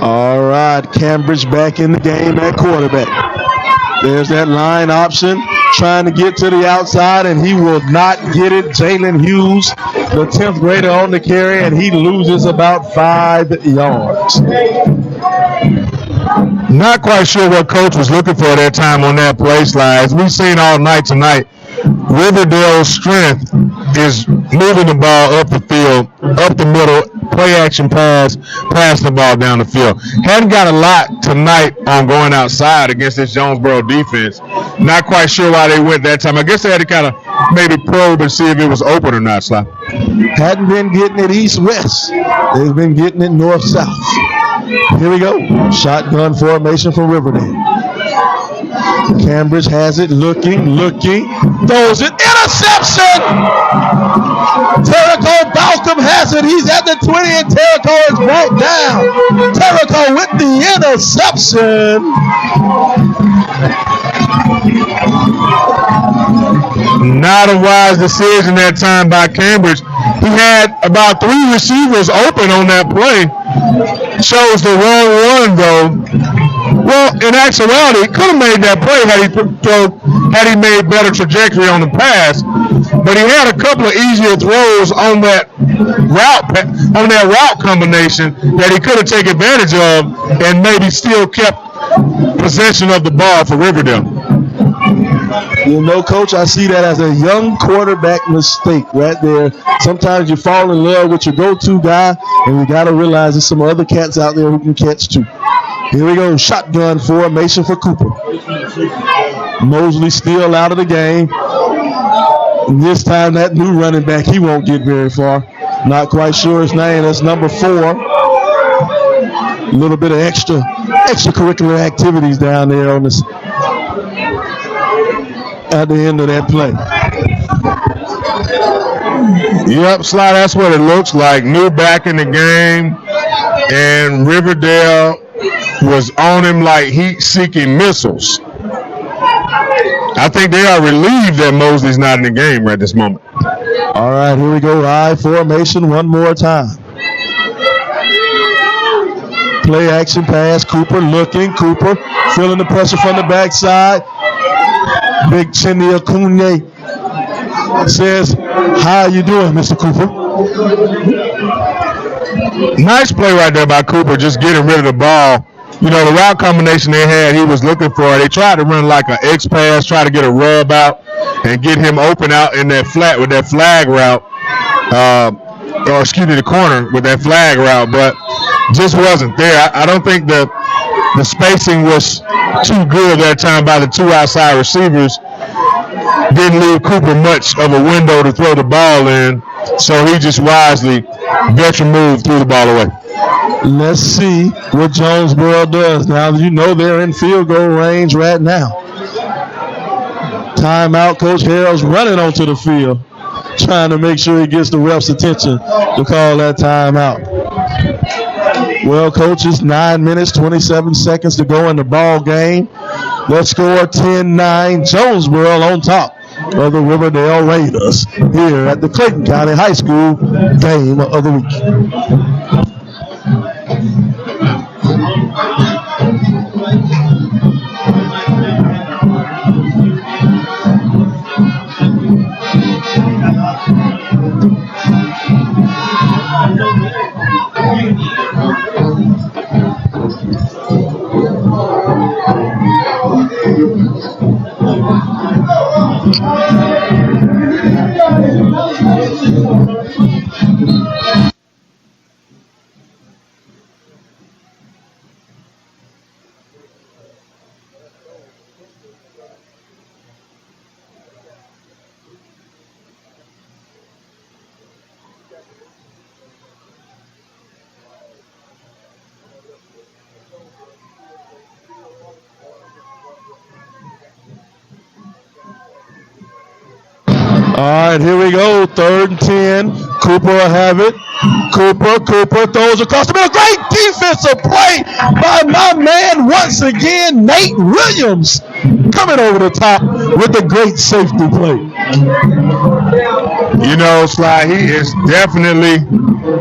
All right, Cambridge back in the game at quarterback. There's that line option, trying to get to the outside, and he will not get it. Jalen Hughes, the 10th grader on the carry, and he loses about 5 yards. Not quite sure what coach was looking for that time on that play, Slide. As we've seen all night tonight, Riverdale's strength is moving the ball up the field, up the middle, play action pass the ball down the field. Hadn't got a lot tonight on going outside against this Jonesboro defense. Not quite sure why they went that time. I guess they had to kind of maybe probe and see if it was open or not, Sly. Hadn't been getting it east-west. They've been getting it north-south. Here we go. Shotgun formation for Riverdale. Cambridge has it, looking, throws it, interception! Terrico Malcolm has it. He's at the 20, and Terrico is brought down. Terrico with the interception. Not a wise decision that time by Cambridge. He had about 3 receivers open on that play. Chose the wrong one, though. Well, in actuality, he could have made that play had he made better trajectory on the pass. But he had a couple of easier throws on that route combination that he could have taken advantage of and maybe still kept possession of the ball for Riverdale. You know, Coach, I see that as a young quarterback mistake right there. Sometimes you fall in love with your go-to guy, and you got to realize there's some other cats out there who can catch too. Here we go, shotgun formation for Cooper. Mosley still out of the game. And this time that new running back, he won't get very far. Not quite sure his name. That's number 4. A little bit of extracurricular activities down there on this at the end of that play. Yep, Sly, that's what it looks like. New back in the game, and Riverdale was on him like heat-seeking missiles. I think they are relieved that Mosley's not in the game right this moment. All right, here we go. I formation one more time. Play action pass. Cooper looking. Cooper feeling the pressure from the backside. Big Chinny Acuna says, how you doing, Mr. Cooper? Nice play right there by Cooper, just getting rid of the ball. You know, the route combination they had, he was looking for. They tried to run like an X pass, try to get a rub out and get him open out in that flat with that flag route. The corner with that flag route, but just wasn't there. I don't think the spacing was too good that time by the 2 outside receivers. Didn't leave Cooper much of a window to throw the ball in, so he just wisely veteran move, threw the ball away. Let's see what Jonesboro does. Now, you know they're in field goal range right now. Timeout. Coach Harrell's running onto the field, trying to make sure he gets the ref's attention to call that timeout. Well, Coach, it's 9 minutes, 27 seconds to go in the ball game. Let's score 10-9. Jonesboro on top of the Riverdale Raiders here at the Clayton County High School Game of the Week. All right, here we go. 3rd and 10. Cooper will have it. Cooper throws across the middle. Great defensive play by my man once again, Nate Williams, coming over the top with a great safety play. You know, Sly, he is definitely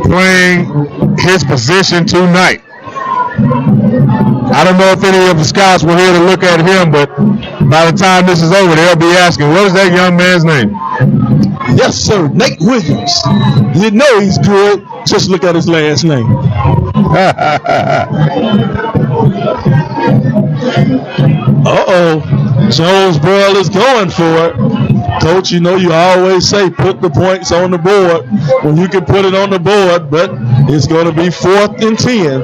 playing his position tonight. I don't know if any of the scouts were here to look at him, but by the time this is over, they'll be asking, what is that young man's name? Yes, sir, Nate Williams. You know he's good. Just look at his last name. Uh-oh. Jonesboro is going for it. Coach, you know you always say put the points on the board when you can put it on the board, but it's going to be 4th and 10.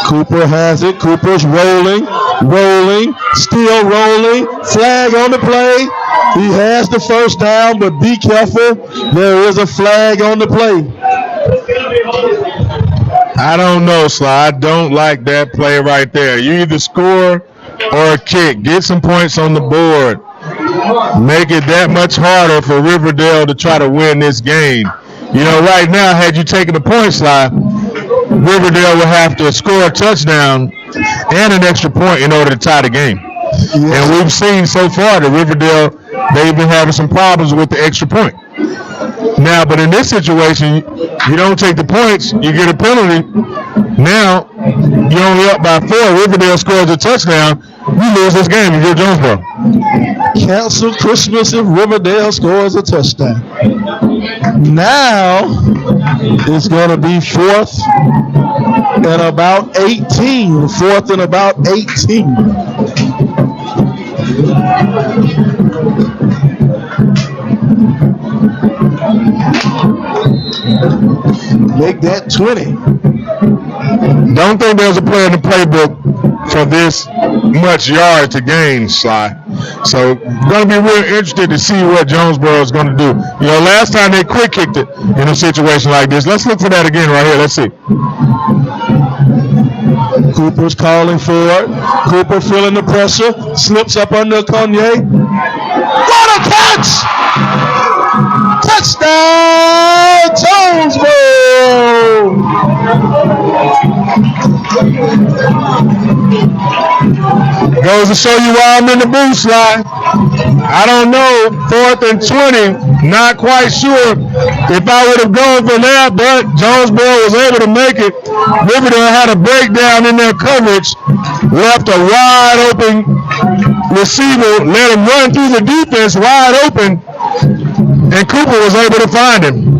Cooper has it. Cooper's rolling, still rolling. Flag on the play. He has the first down, but be careful. There is a flag on the play. I don't know, Sly. I don't like that play right there. You either score or a kick. Get some points on the board. make it that much harder for Riverdale to try to win this game. You know, right now, had you taken the point slide, Riverdale would have to score a touchdown and an extra point in order to tie the game. Yes. And we've seen so far that Riverdale, they've been having some problems with the extra point. Now, but in this situation, you don't take the points, you get a penalty. Now, you're only up by 4. Riverdale scores a touchdown. You lose this game if you're Jonesboro. Cancel Christmas if Riverdale scores a touchdown. Now, it's going to be 4th and about 18. 4th and about 18. Make that 20. Don't think there's a play in the playbook for this much yard to gain, Sly. So, going to be real interested to see what Jonesboro is going to do. You know, last time they quick kicked it in a situation like this. Let's look for that again right here. Let's see. Cooper's calling for it. Cooper feeling the pressure. Slips up under Kanye. What a catch! Touchdown, Jonesboro! Goes to show you why I'm in the booth, Sly. I don't know. 4th and 20. Not quite sure if I would have gone for that, but Jonesboro was able to make it. Riverdale had a breakdown in their coverage. Left a wide open receiver. Let him run through the defense wide open. And Cooper was able to find him.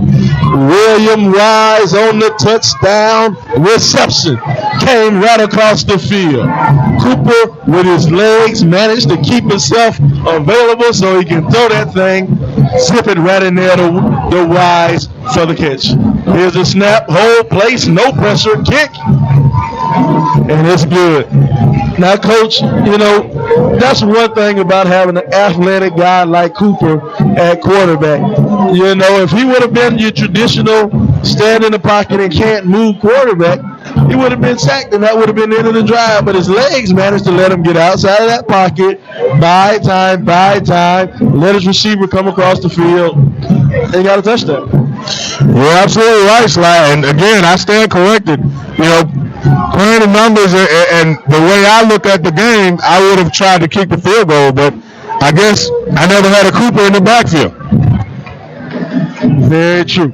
William Wise on the touchdown reception. Came right across the field. Cooper, with his legs, managed to keep himself available so he can throw that thing, slip it right in there to Wise for the catch. Here's a snap, hold, place, no pressure, kick. And it's good. Now, Coach, you know, that's one thing about having an athletic guy like Cooper at quarterback. You know, if he would have been your traditional stand in the pocket and can't move quarterback, he would have been sacked, and that would have been the end of the drive. But his legs managed to let him get outside of that pocket, buy time, let his receiver come across the field, and got a touchdown. You're absolutely right, Sly. And again, I stand corrected. You know, playing the numbers and the way I look at the game, I would have tried to kick the field goal, but I guess I never had a Cooper in the backfield. Very true.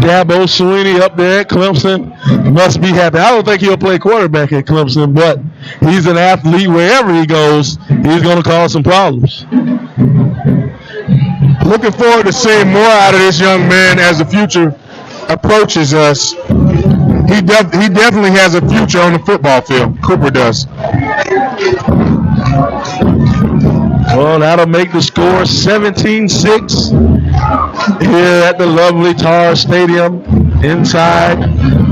Dabo Sweeney up there at Clemson must be happy. I don't think he'll play quarterback at Clemson, but he's an athlete. Wherever he goes, he's going to cause some problems. Looking forward to seeing more out of this young man as the future approaches us. He definitely has a future on the football field. Cooper does. Well, that'll make the score 17-6 here at the lovely Tar Stadium inside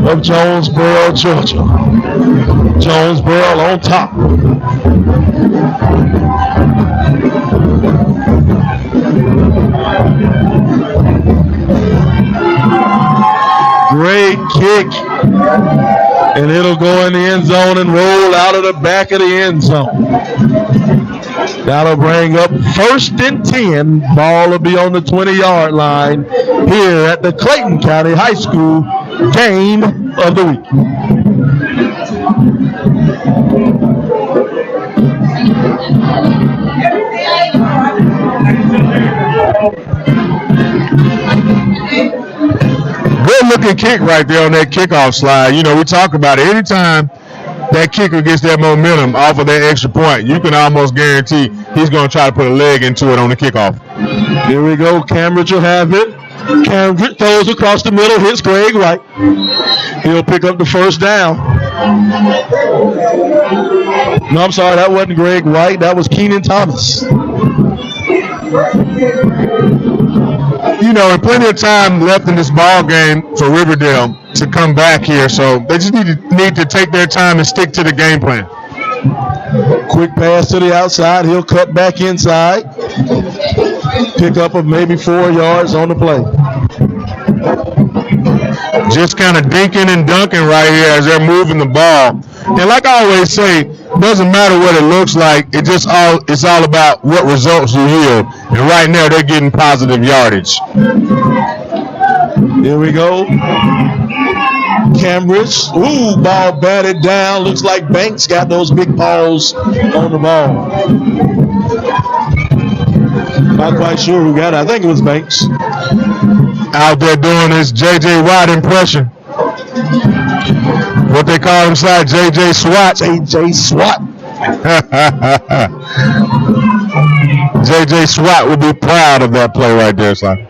of Jonesboro, Georgia. Jonesboro on top. Great kick. And it'll go in the end zone and roll out of the back of the end zone. That'll bring up 1st and 10. Ball will be on the 20-yard line here at the Clayton County High School Game of the Week. Good looking kick right there on that kickoff slide. You know, we talk about it. Anytime that kicker gets that momentum off of that extra point, you can almost guarantee he's going to try to put a leg into it on the kickoff. Here we go. Cambridge will have it. Cambridge throws across the middle, hits Greg White. He'll pick up the first down. No, I'm sorry, that wasn't Greg White. That was Keenan Thomas. You know, and plenty of time left in this ball game for Riverdale to come back here, so they just need to take their time and stick to the game plan. Quick pass to the outside. He'll cut back inside. Pick up of maybe 4 yards on the play. Just kind of dinking and dunking right here as they're moving the ball. And like I always say, doesn't matter what it looks like. It's all about what results you yield. And right now they're getting positive yardage. Here we go. Cambridge. Ooh, ball batted down. Looks like Banks got those big paws on the ball. Not quite sure who got it. I think it was Banks. Out there doing his J.J. Watt impression. What they call him inside, J.J. SWAT. J.J. SWAT. J.J. SWAT would be proud of that play right there, son.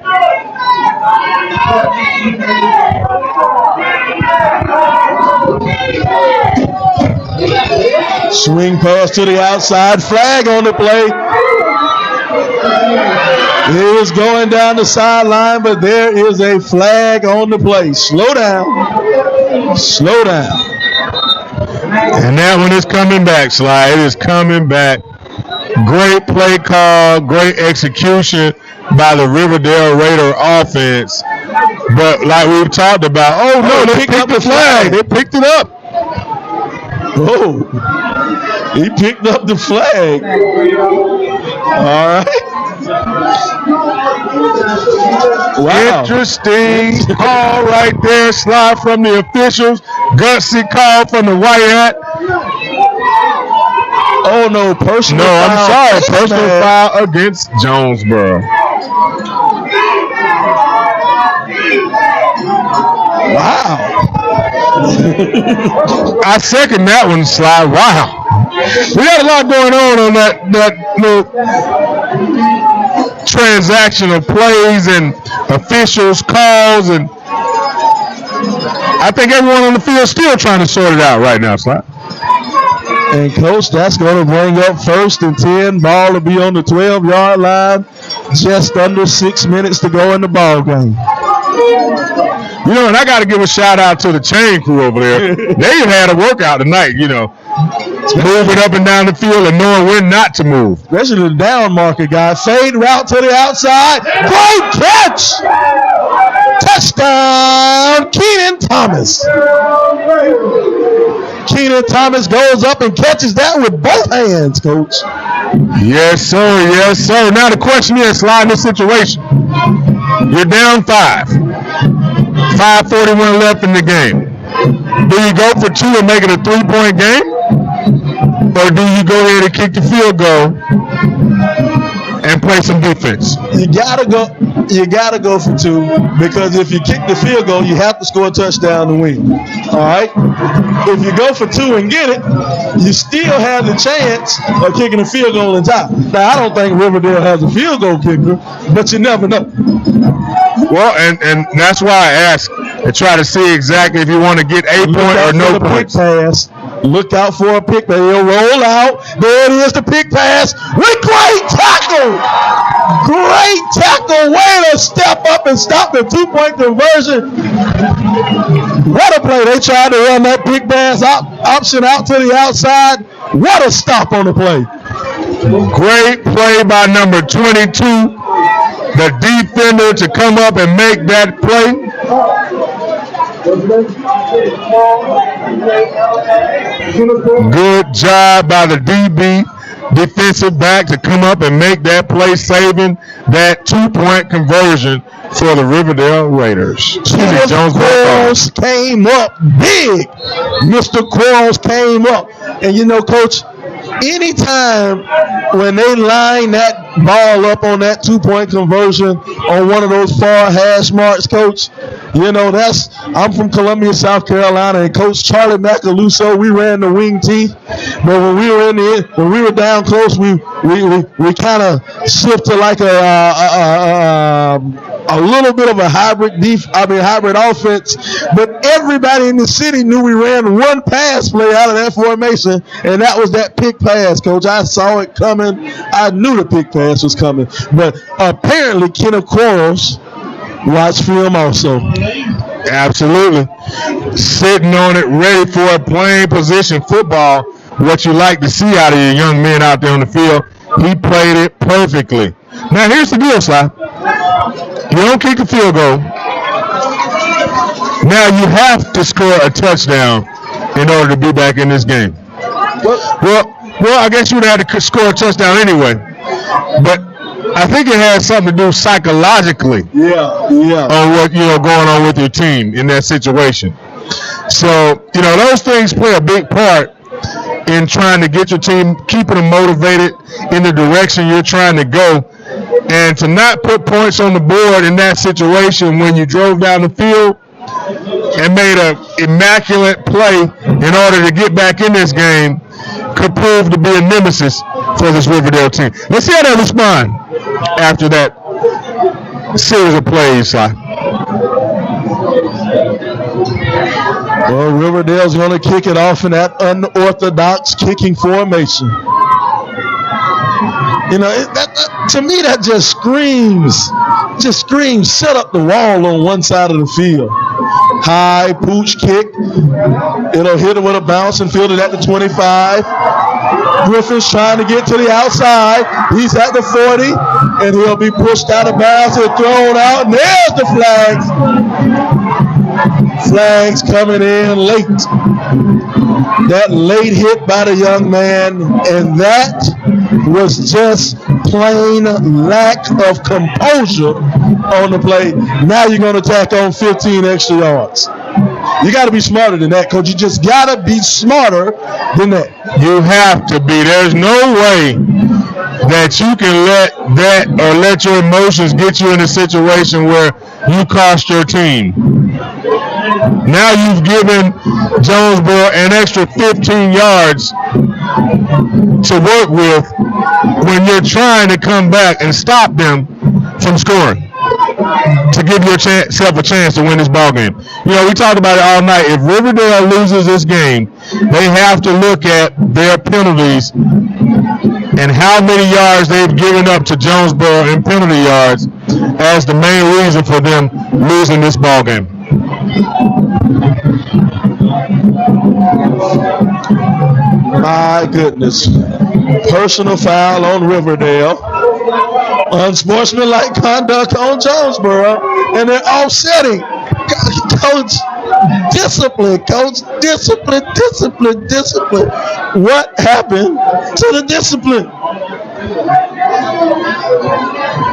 Swing pass to the outside. Flag on the play. He was going down the sideline, but there is a flag on the play. Slow down. Slow down. And that one is coming back, Sly. It is coming back. Great play call, great execution by the Riverdale Raider offense. But like we've talked about, they picked up the flag. They picked it up. Oh, he picked up the flag. All right. Wow. Interesting call right there. Slide from the officials. Gutsy call from the white hat. Oh, no. Personal foul. I'm sorry. Personal foul against Jonesboro. Wow. I second that one, Sly. Wow. We got a lot going on that little transaction of plays and officials calls, and I think everyone on the field is still trying to sort it out right now, Sly. And, Coach, that's going to bring up 1st and 10. Ball will be on the 12-yard line. Just under 6 minutes to go in the ball game. You know, and I got to give a shout-out to the chain crew over there. They had a workout tonight, moving up and down the field and knowing when not to move. Especially the down marker guy. Fade route to the outside. Great catch! Touchdown, Keenan Thomas. Keenan Thomas goes up and catches that with both hands, Coach. Yes, sir. Yes, sir. Now the question is, Sly, in this situation, you're down 5. 5:41 left in the game. Do you go for 2 and make it a 3-point game? Or do you go ahead and kick the field goal and play some defense? You gotta go for 2, because if you kick the field goal, you have to score a touchdown to win. All right? If you go for 2 and get it, you still have the chance of kicking a field goal in time. Now, I don't think Riverdale has a field goal kicker, but you never know. Well, and that's why I asked to try to see exactly if you want to get a point or no points. Pass. Look out for a pick. They'll roll out. There it is, the pick pass. With great tackle. Great tackle. Way to step up and stop the 2-point conversion. What a play. They tried to run that pick pass option out to the outside. What a stop on the play. Great play by number 22. The defender to come up and make that play. Good job by the DB, defensive back, to come up and make that play, saving that 2-point conversion for the Riverdale Raiders. Quarles came up big. Mr. Quarles came up. And Coach, anytime when they line that ball up on that 2-point conversion on one of those far hash marks, Coach, I'm from Columbia, South Carolina, and Coach Charlie Macaluso, we ran the wing T. But when we were down close, we kind of shift to like a little bit of a hybrid offense. But everybody in the city knew we ran one pass play out of that formation, and that was that pick pass, Coach. I saw it coming. I knew the pick pass was coming. But apparently, Kenneth Quarles watched film also. Absolutely. Sitting on it, ready for a playing position football. What you like to see out of your young men out there on the field. He played it perfectly. Now, here's the deal, Sly. You don't kick a field goal. Now you have to score a touchdown in order to be back in this game. Well, I guess you would have had to score a touchdown anyway. But I think it has something to do psychologically on what going on with your team in that situation. So those things play a big part in trying to get your team, keeping them motivated in the direction you're trying to go. And to not put points on the board in that situation when you drove down the field and made an immaculate play in order to get back in this game could prove to be a nemesis for this Riverdale team. Let's see how they respond after that series of plays, Si. Well, Riverdale's going to kick it off in that unorthodox kicking formation. To me, that just screams, set up the wall on one side of the field. High pooch kick. It'll hit it with a bounce and field it at the 25. Griffin's trying to get to the outside. He's at the 40, and he'll be pushed out of bounds and thrown out. And there's the flags. Flags coming in late. That late hit by the young man, and that was just plain lack of composure on the play. Now you're going to tack on 15 extra yards. You got to be smarter than that, Coach. You just got to be smarter than that. You have to be. There's no way that you can let your emotions get you in a situation where you cost your team. Now you've given Jonesboro an extra 15 yards to work with when you're trying to come back and stop them from scoring to give yourself a chance to win this ball game. We talked about it all night. If Riverdale loses this game, they have to look at their penalties and how many yards they've given up to Jonesboro in penalty yards as the main reason for them losing this ball game. My goodness. Personal foul on Riverdale. Unsportsmanlike conduct on Jonesboro. And they're offsetting. Coach, discipline. What happened to the discipline?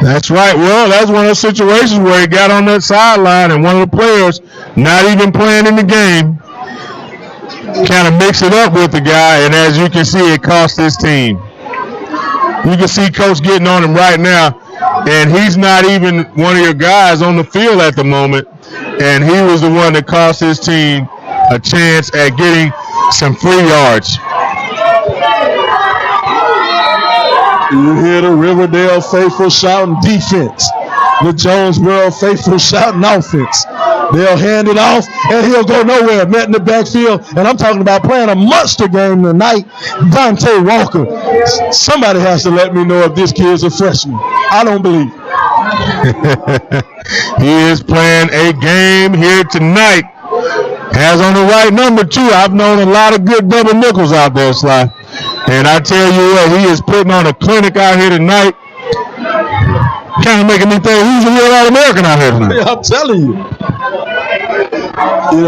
That's right. Well, that's one of those situations where he got on that sideline and one of the players, not even playing in the game, kind of mix it up with the guy, and as you can see, it cost his team. You can see Coach getting on him right now, and he's not even one of your guys on the field at the moment, and he was the one that cost his team a chance at getting some free yards. You hear the Riverdale faithful shouting defense. The Jonesboro faithful shouting offense. They'll hand it off, and he'll go nowhere. Met in the backfield, and I'm talking about playing a monster game tonight. Dante Walker. Somebody has to let me know if this kid's a freshman. I don't believe it. He is playing a game here tonight. Has on the right number, too. I've known a lot of good double nickels out there, Sly. And I tell you what, he is putting on a clinic out here tonight. Kind of making me think, who's the real All-American out here tonight? Yeah, I'm telling you.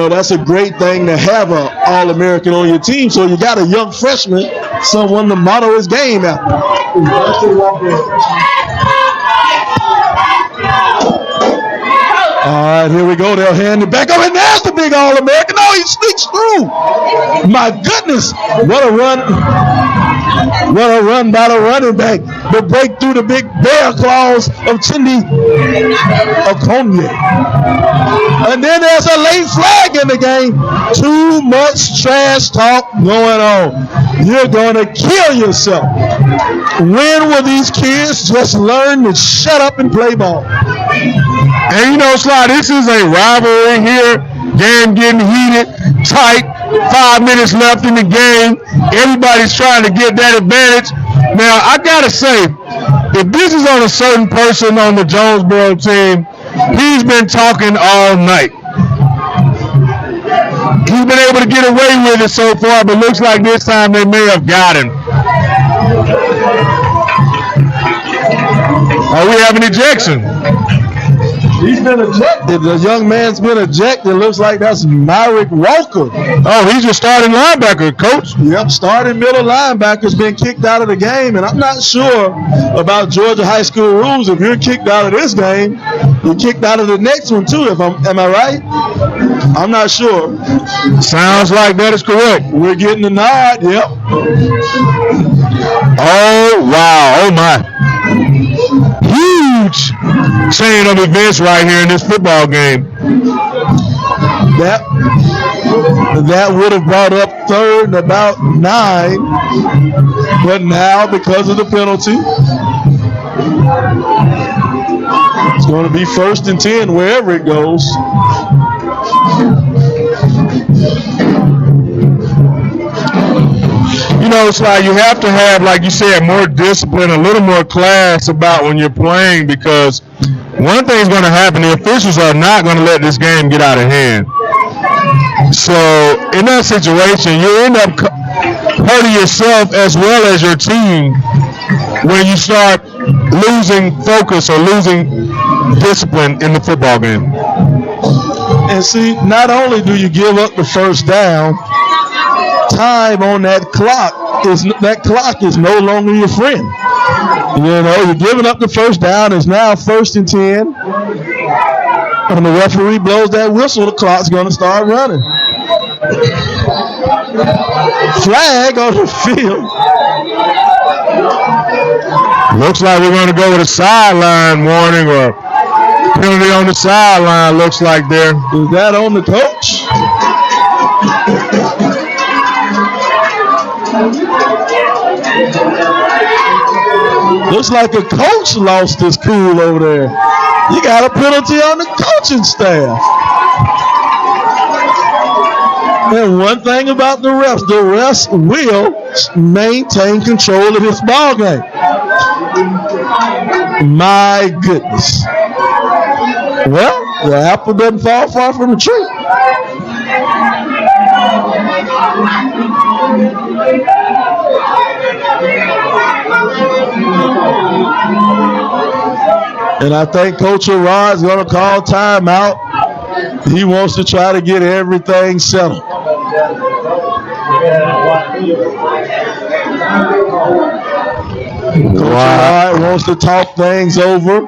That's a great thing to have an All-American on your team. So you got a young freshman, someone to model his game after. All right, here we go. They'll hand it back up, and there's the big All-American. No, he sneaks through. My goodness, what a run. What a run by the running back. The break through the big bear claws of Chindi Okonye. And then there's a late flag in the game. Too much trash talk going on. You're going to kill yourself. When will these kids just learn to shut up and play ball? And Sly, this is a rivalry here. Game getting heated, tight. 5 minutes left in the game. Everybody's trying to get that advantage. Now, I got to say, if this is on a certain person on the Jonesboro team, he's been talking all night. He's been able to get away with it so far, but looks like this time they may have got him. We have an ejection. He's been ejected. The young man's been ejected. Looks like that's Myrick Walker. Oh, he's your starting linebacker, coach. Yep, starting middle linebacker's been kicked out of the game, and I'm not sure about Georgia high school rules. If you're kicked out of this game, you're kicked out of the next one too. Am I right? I'm not sure. Sounds like that is correct. We're getting the nod. Yep. Oh, wow. Oh, my. Huge chain of events right here in this football game. That would have brought up third and about 9, but now because of the penalty, it's going to be 1st and 10 wherever it goes. You know, it's like you have to have, like you said, more discipline, a little more class about when you're playing, because one thing's going to happen. The officials are not going to let this game get out of hand. So in that situation, you end up hurting yourself as well as your team when you start losing focus or losing discipline in the football game. And see, not only do you give up the first down, time on that clock is no longer your friend. You know, you're giving up the first down. It's now 1st and 10. And the referee blows that whistle, the clock's going to start running. Flag on the field. Looks like we're going to go with a sideline warning or penalty on the sideline, looks like there. Is that on the coach? Looks like a coach lost his cool over there. You got a penalty on the coaching staff. And one thing about the refs will maintain control of this ball game. My goodness. Well, the apple doesn't fall far from the tree. And I think Coach Rod's going to call timeout. He wants to try to get everything settled. Coach Rod wants to talk things over.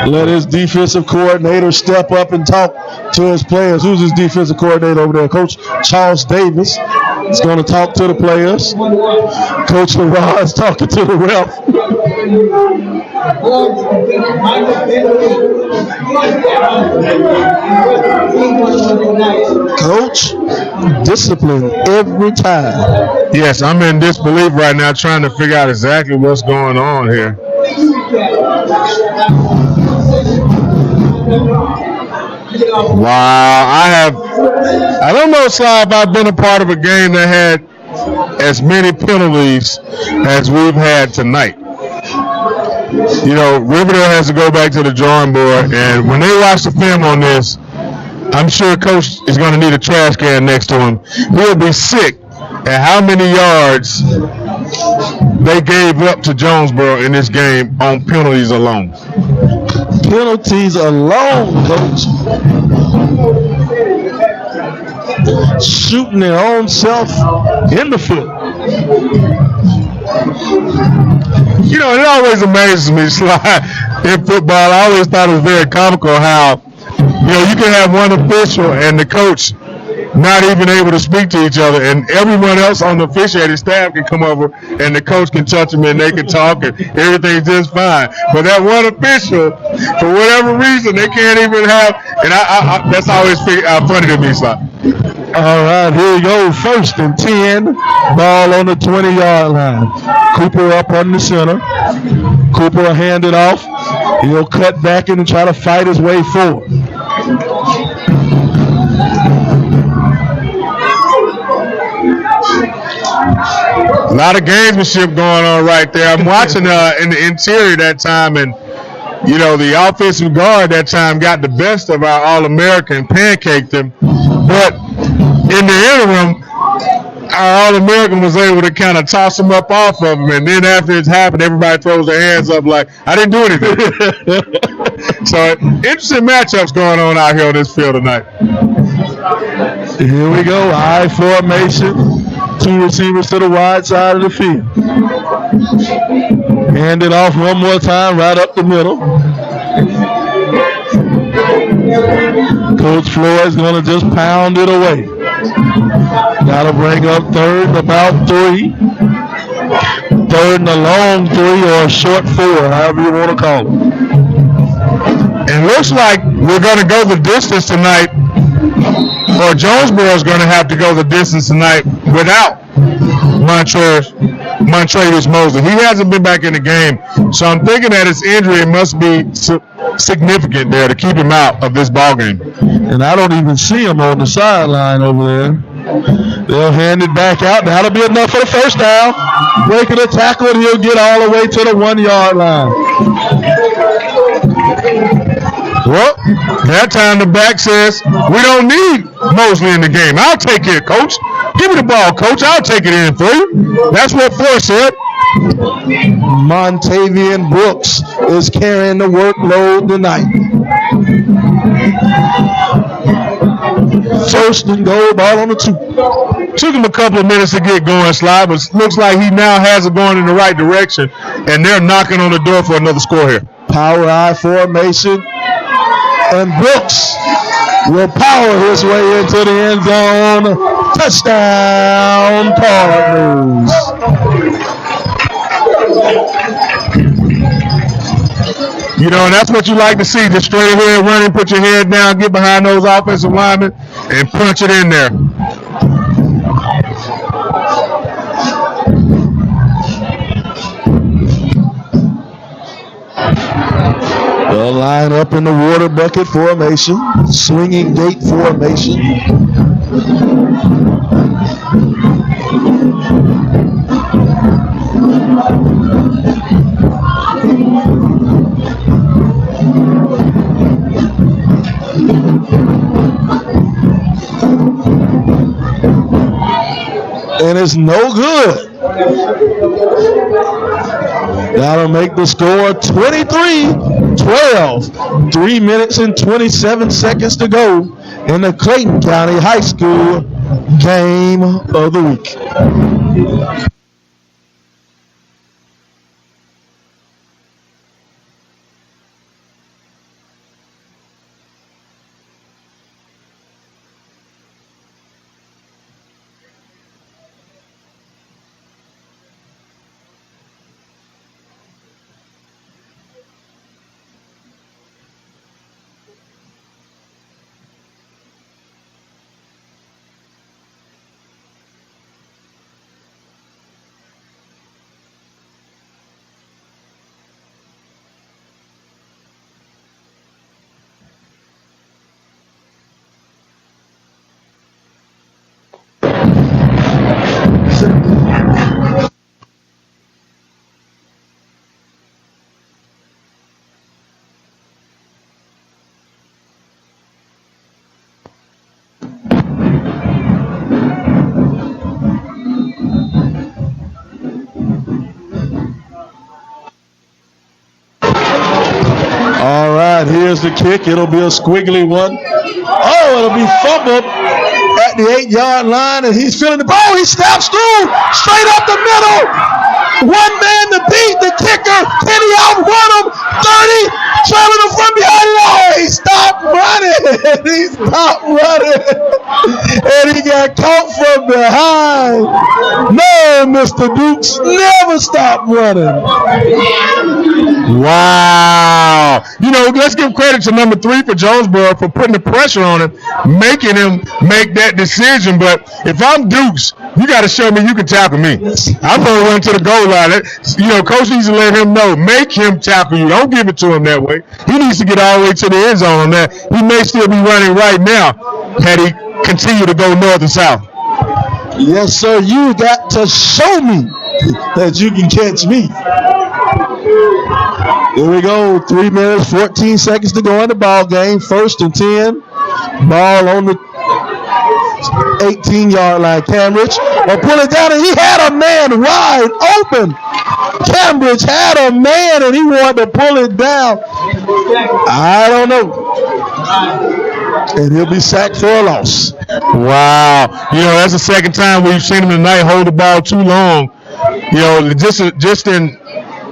Let his defensive coordinator step up and talk to his players. Who's his defensive coordinator over there? Coach Charles Davis is going to talk to the players. Coach Rod's talking to the ref. Coach, discipline every time. Yes, I'm in disbelief right now trying to figure out exactly what's going on here. Wow, I don't know, Sly, if I've been a part of a game that had as many penalties as we've had tonight. You know, Riverdale has to go back to the drawing board, and when they watch the film on this, I'm sure Coach is going to need a trash can next to him. He'll be sick at how many yards they gave up to Jonesboro in this game on penalties alone. Penalties alone, Coach. Shooting their own self in the foot. You know, it always amazes me, Sly, in football. I always thought it was very comical how, you know, you can have one official and the coach not even able to speak to each other, and everyone else on the officiating staff can come over and the coach can touch them and they can talk and everything's just fine. But that one official, for whatever reason, they can't even have, and I that's always funny to me, Sly. All right, here we go. 1st and 10. Ball on the 20-yard line. Cooper up on the center. Cooper will hand it off. He'll cut back and try to fight his way forward. A lot of gamesmanship going on right there. I'm watching in the interior that time, and you know, the offensive guard that time got the best of our All-American, pancaked him. But in the interim, our All-American was able to kind of toss him up off of him, and then after it's happened, everybody throws their hands up like, I didn't do anything. So, interesting matchups going on out here on this field tonight. Here we go, I formation. 2 receivers to the wide side of the field. Hand it off one more time, right up the middle. Coach Floyd's going to just pound it away. Got to bring up third and about 3. Third and a long 3 or a short 4, however you want to call it. And looks like we're going to go the distance tonight, or Jonesboro is going to have to go the distance tonight without Montrevious Mosley. He hasn't been back in the game, so I'm thinking that his injury must be significant there to keep him out of this ball game. And I don't even see him on the sideline over there. They'll hand it back out. That'll be enough for the first down. Breaking the tackle, and he'll get all the way to the 1-yard line. Well, that time the back says, we don't need Mosley in the game. I'll take it, coach. Give me the ball, coach. I'll take it in for you. That's what Forrest said. Montavian Brooks is carrying the workload tonight. First and goal, ball on the 2. Took him a couple of minutes to get going, Sly, but looks like he now has it going in the right direction, and they're knocking on the door for another score here. Power I formation, and Brooks will power his way into the end zone. Touchdown, Cardinals. You know, and that's what you like to see. Just straight ahead running, put your head down, get behind those offensive linemen, and punch it in there. They'll line up in the water bucket formation, swinging gate formation. And it's no good. That'll make the score 23-12. 3 minutes and 27 seconds to go in the Clayton County High School Game of the Week. Here's the kick. It'll be a squiggly one. Oh, it'll be fumbled at the 8-yard line, and he's feeling the ball. He snaps through straight up the middle. One man to beat the kicker. Can he outrun him? 30, trailing him from behind. Oh, he stopped running. He stopped running. And he got caught from behind. No, Mr. Dukes, never stop running. Wow. You know, let's give credit to number 3 for Jonesboro for putting the pressure on him, making him make that decision. But if I'm Dukes, you got to show me you can tackle me. I'm going to run to the goal line. You know, coach needs to let him know. Make him tackle you. Don't give it to him that way. He needs to get all the way to the end zone on that. He may still be running right now had he continued to go north and south. Yes, sir. You got to show me that you can catch me. Here we go. 3 minutes, 14 seconds to go in the ball game. 1st and 10. Ball on the 18-yard line. Cambridge will pull it down, and he had a man wide open. Cambridge had a man, and he wanted to pull it down. I don't know. And he'll be sacked for a loss. Wow. That's the second time we've seen him tonight hold the ball too long. Just an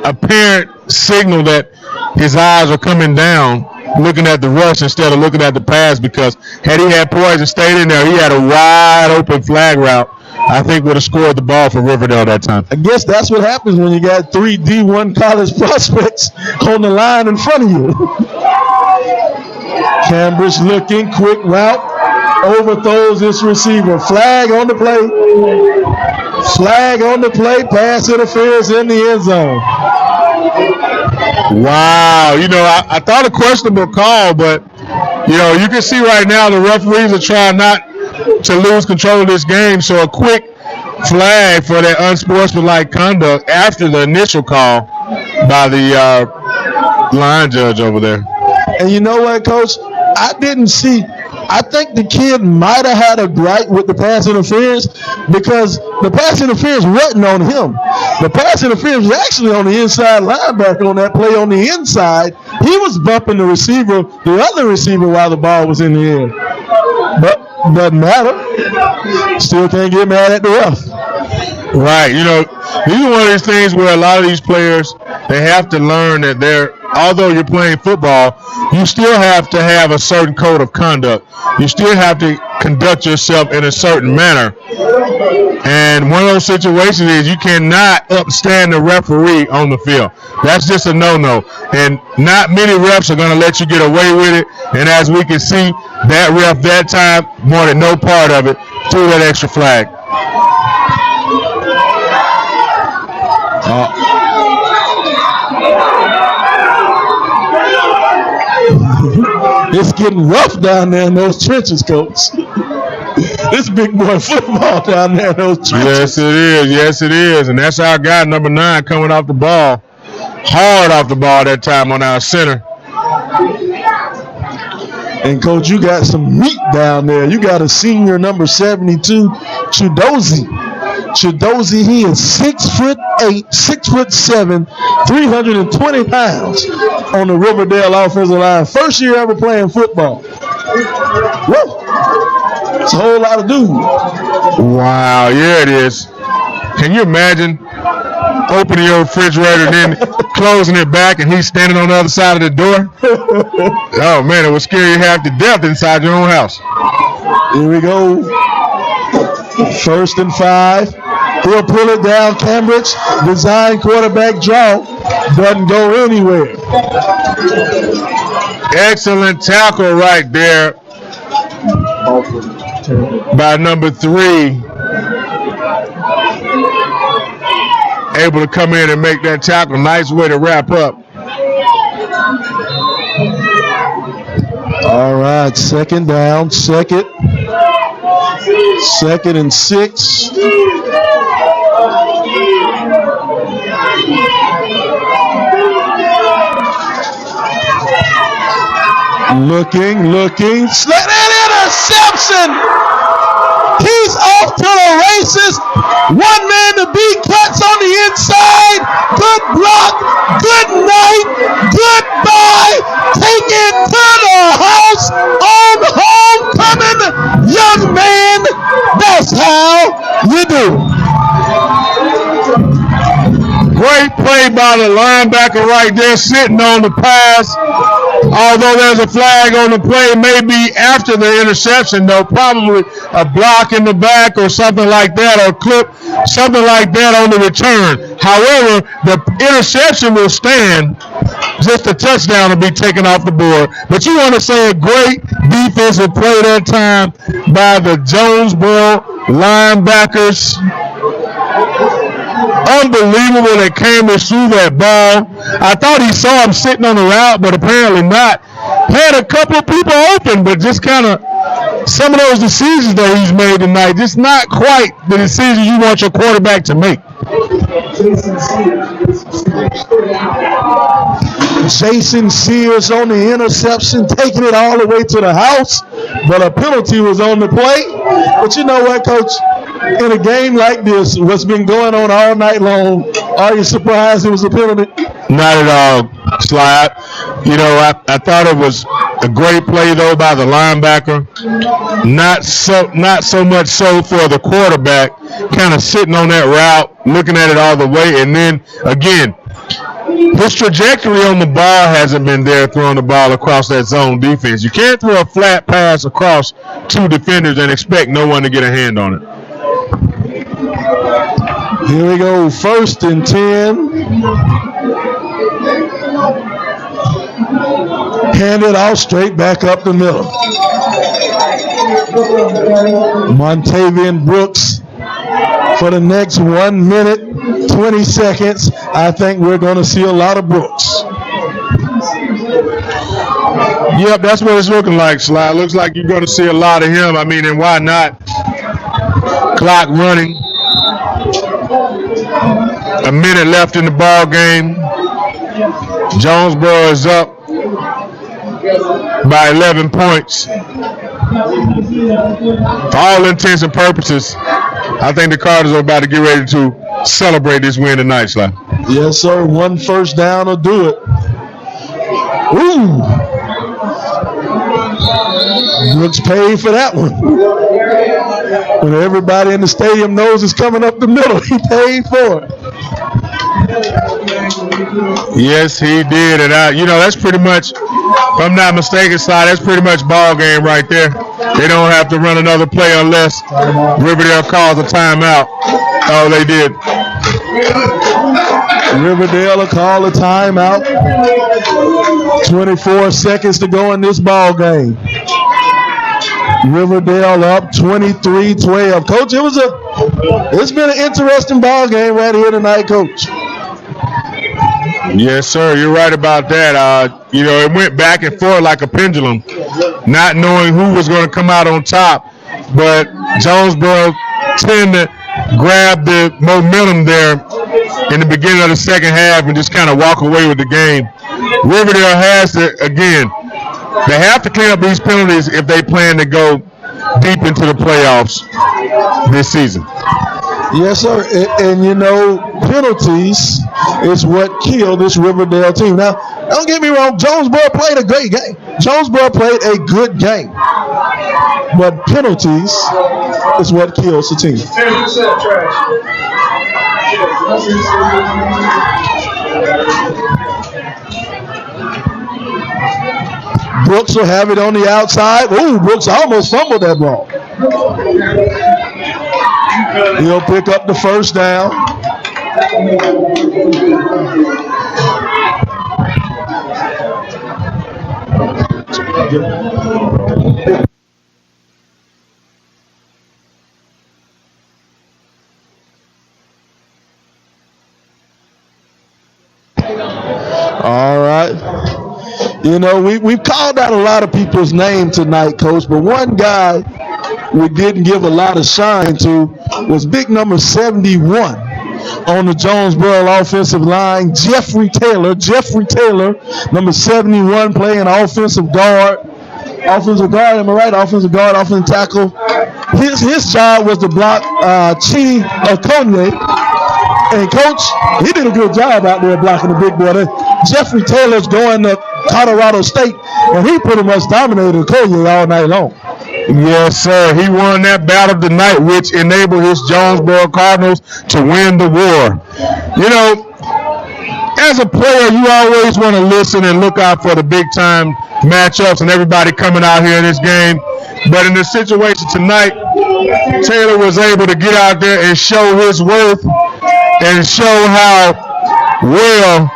apparent signal that his eyes are coming down, looking at the rush instead of looking at the pass, because had he had poise and stayed in there, he had a wide open flag route. I think would have scored the ball for Riverdale that time. I guess that's what happens when you got 3 D1 college prospects on the line in front of you. Cambridge looking, quick route, overthrows this receiver. Flag on the play. Flag on the play. Pass interference in the end zone. Wow. I thought a questionable call, but, you can see right now the referees are trying not to lose control of this game, so a quick flag for that unsportsmanlike conduct after the initial call by the line judge over there. And you know what, Coach? I think the kid might have had a gripe with the pass interference, because the pass interference wasn't on him. The pass interference was actually on the inside linebacker on that play on the inside. He was bumping the other receiver while the ball was in the air. But doesn't matter. Still can't get mad at the ref. Right. These are one of these things where a lot of these players, they have to learn that although you're playing football, you still have to have a certain code of conduct. You still have to conduct yourself in a certain manner. And one of those situations is you cannot upstand the referee on the field. That's just a no-no. And not many refs are going to let you get away with it. And as we can see, that ref that time wanted no part of it, threw that extra flag. It's getting rough down there in those trenches, Coach. This big boy football down there in those trenches. Yes, it is. Yes, it is. And that's our guy, number 9, coming off the ball. Hard off the ball that time on our center. And, Coach, you got some meat down there. You got a senior, number 72, Chidozie. Chidozie, he is 6'8", 6'7", 320 pounds on the Riverdale offensive line. First year ever playing football. Woo! It's a whole lot of dude. Wow, yeah, it is. Can you imagine opening your refrigerator and then closing it back and he's standing on the other side of the door? Oh, man, it would scare you half to death inside your own house. Here we go. 1st and 5. He'll pull it down. Cambridge, design quarterback draw. Doesn't go anywhere. Excellent tackle right there by number 3. Able to come in and make that tackle. Nice way to wrap up. All right, 2nd down. 2nd and 6. Looking. An interception! He's off to the races. 1 man to beat. Cuts on the inside. Good block. Good night. Goodbye. Take it to the house on homecoming. Young man, that's how you do. Great play by the linebacker right there, sitting on the pass. Although there's a flag on the play, maybe after the interception, though, probably a block in the back or something like that, or clip, something like that on the return. However, the interception will stand. Just a touchdown will be taken off the board. But you want to say a great defensive play that time by the Jonesboro linebackers. Unbelievable that Cambridge threw that ball. I thought he saw him sitting on the route, but apparently not. Had a couple of people open, but just kind of some of those decisions that he's made tonight, just not quite the decisions you want your quarterback to make. Jason Sears on the interception, taking it all the way to the house. but a penalty was on the plate. But you know what, Coach? In a game like this, what's been going on all night long, are you surprised it was a penalty? Not at all, Sly. You know, I thought it was a great play though by the linebacker. Not so much so for the quarterback, kind of sitting on that route, looking at it all the way, and then again, his trajectory on the ball hasn't been there throwing the ball across that zone defense. You can't throw a flat pass across two defenders and expect no one to get a hand on it. Here we go, 1st and 10. Handed off straight back up the middle. Montavian Brooks for the next 1 minute, 20 seconds. I think we're going to see a lot of Brooks. Yep, that's what it's looking like, Sly. Looks like you're going to see a lot of him. I mean, and why not? Clock running. A minute left in the ball game. Jonesboro is up by 11 points. For all intents and purposes, I think the Cardinals are about to get ready to celebrate this win tonight, Sly. Yes, sir. 1 first down will do it. Ooh. Brooks paid for that one. When everybody in the stadium knows it's coming up the middle, he paid for it. Yes, he did. And, that's pretty much, if I'm not mistaken, Sly, that's pretty much ball game right there. They don't have to run another play unless Riverdale calls a timeout. Oh, they did. Riverdale will call a timeout. 24 seconds to go in this ball game. Riverdale up 23-12. Coach, it's been an interesting ball game right here tonight, Coach. Yes, sir. You're right about that. It went back and forth like a pendulum, not knowing who was going to come out on top. But Jonesboro tended to grab the momentum there in the beginning of the second half and just kind of walk away with the game. Riverdale has to, again, they have to clean up these penalties if they plan to go deep into the playoffs this season. Yes, sir. And penalties is what killed this Riverdale team. Now, don't get me wrong, Jonesboro played a great game. Jonesboro played a good game. But penalties is what kills the team. Brooks will have it on the outside. Ooh, Brooks almost fumbled that ball. He'll pick up the first down. All right. We've called out a lot of people's name tonight, Coach, but one guy we didn't give a lot of shine to was big number 71 on the Jonesboro offensive line, Jeffrey Taylor. Jeffrey Taylor, number 71, playing offensive guard. Offensive guard, am I right? Offensive guard, offensive tackle. His job was to block Chi Okonye. And, Coach, he did a good job out there blocking the big boy. Jeffrey Taylor's going to Colorado State, and he pretty much dominated Okonye all night long. Yes, sir. He won that battle tonight, which enabled his Jonesboro Cardinals to win the war. As a player, you always want to listen and look out for the big-time matchups and everybody coming out here in this game. But in this situation tonight, Taylor was able to get out there and show his worth and show how well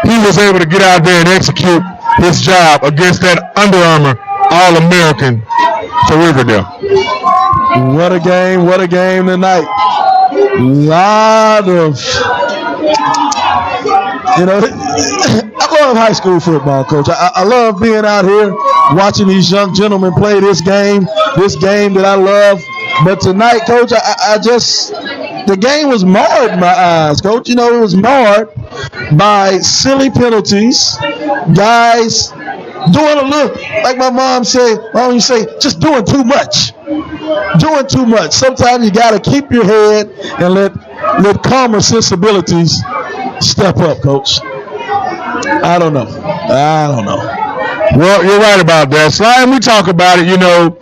he was able to get out there and execute his job against that Under Armour All-American for Riverdale. What a game tonight. Lot of, I love high school football, Coach. I love being out here watching these young gentlemen play this game that I love. But tonight, Coach, the game was marred in my eyes, Coach. It was marred by silly penalties, guys doing a little, like my mom used to say, just doing too much. Doing too much. Sometimes you got to keep your head and let calmer sensibilities step up, Coach. I don't know. Well, you're right about that, Sly. And we talk about it, you know,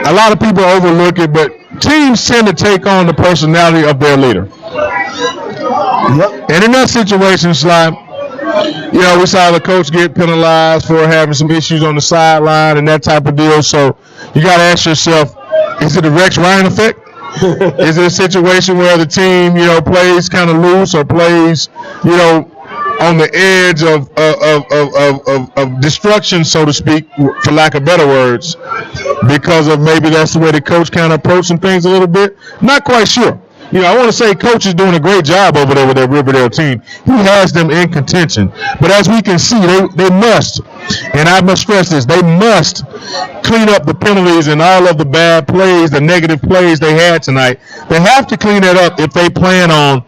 a lot of people overlook it, but teams tend to take on the personality of their leader. Yep. And in that situation, Sly, you know, we saw the coach get penalized for having some issues on the sideline and that type of deal. So you got to ask yourself, is it a Rex Ryan effect? Is it a situation where the team, you know, plays kind of loose or plays, you know, on the edge of destruction, so to speak, for lack of better words, because of maybe that's the way the coach kind of approached some things a little bit? Not quite sure. You know, I want to say coach is doing a great job over there with that Riverdale team. He has them in contention. But as we can see, they must, and I must stress this, they must clean up the penalties and all of the bad plays, the negative plays they had tonight. They have to clean that up if they plan on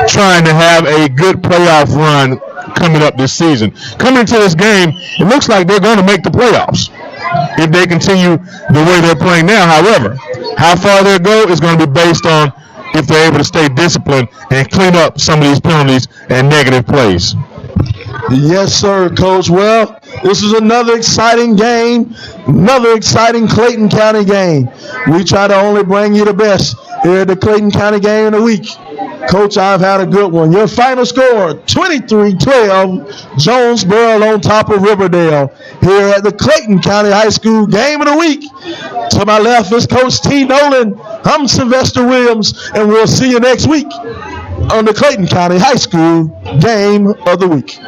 trying to have a good playoff run coming up this season. Coming into this game, it looks like they're going to make the playoffs if they continue the way they're playing now. However, how far they'll go is going to be based on if they're able to stay disciplined and clean up some of these penalties and negative plays. Yes, sir, Coach. Well, this is another exciting game, another exciting Clayton County game. We try to only bring you the best here at the Clayton County game of the week. Coach, I've had a good one. Your final score, 23-12, Jonesboro on top of Riverdale here at the Clayton County High School game of the week. To my left is Coach T. Nolan. I'm Sylvester Williams, and we'll see you next week on the Clayton County High School game of the week.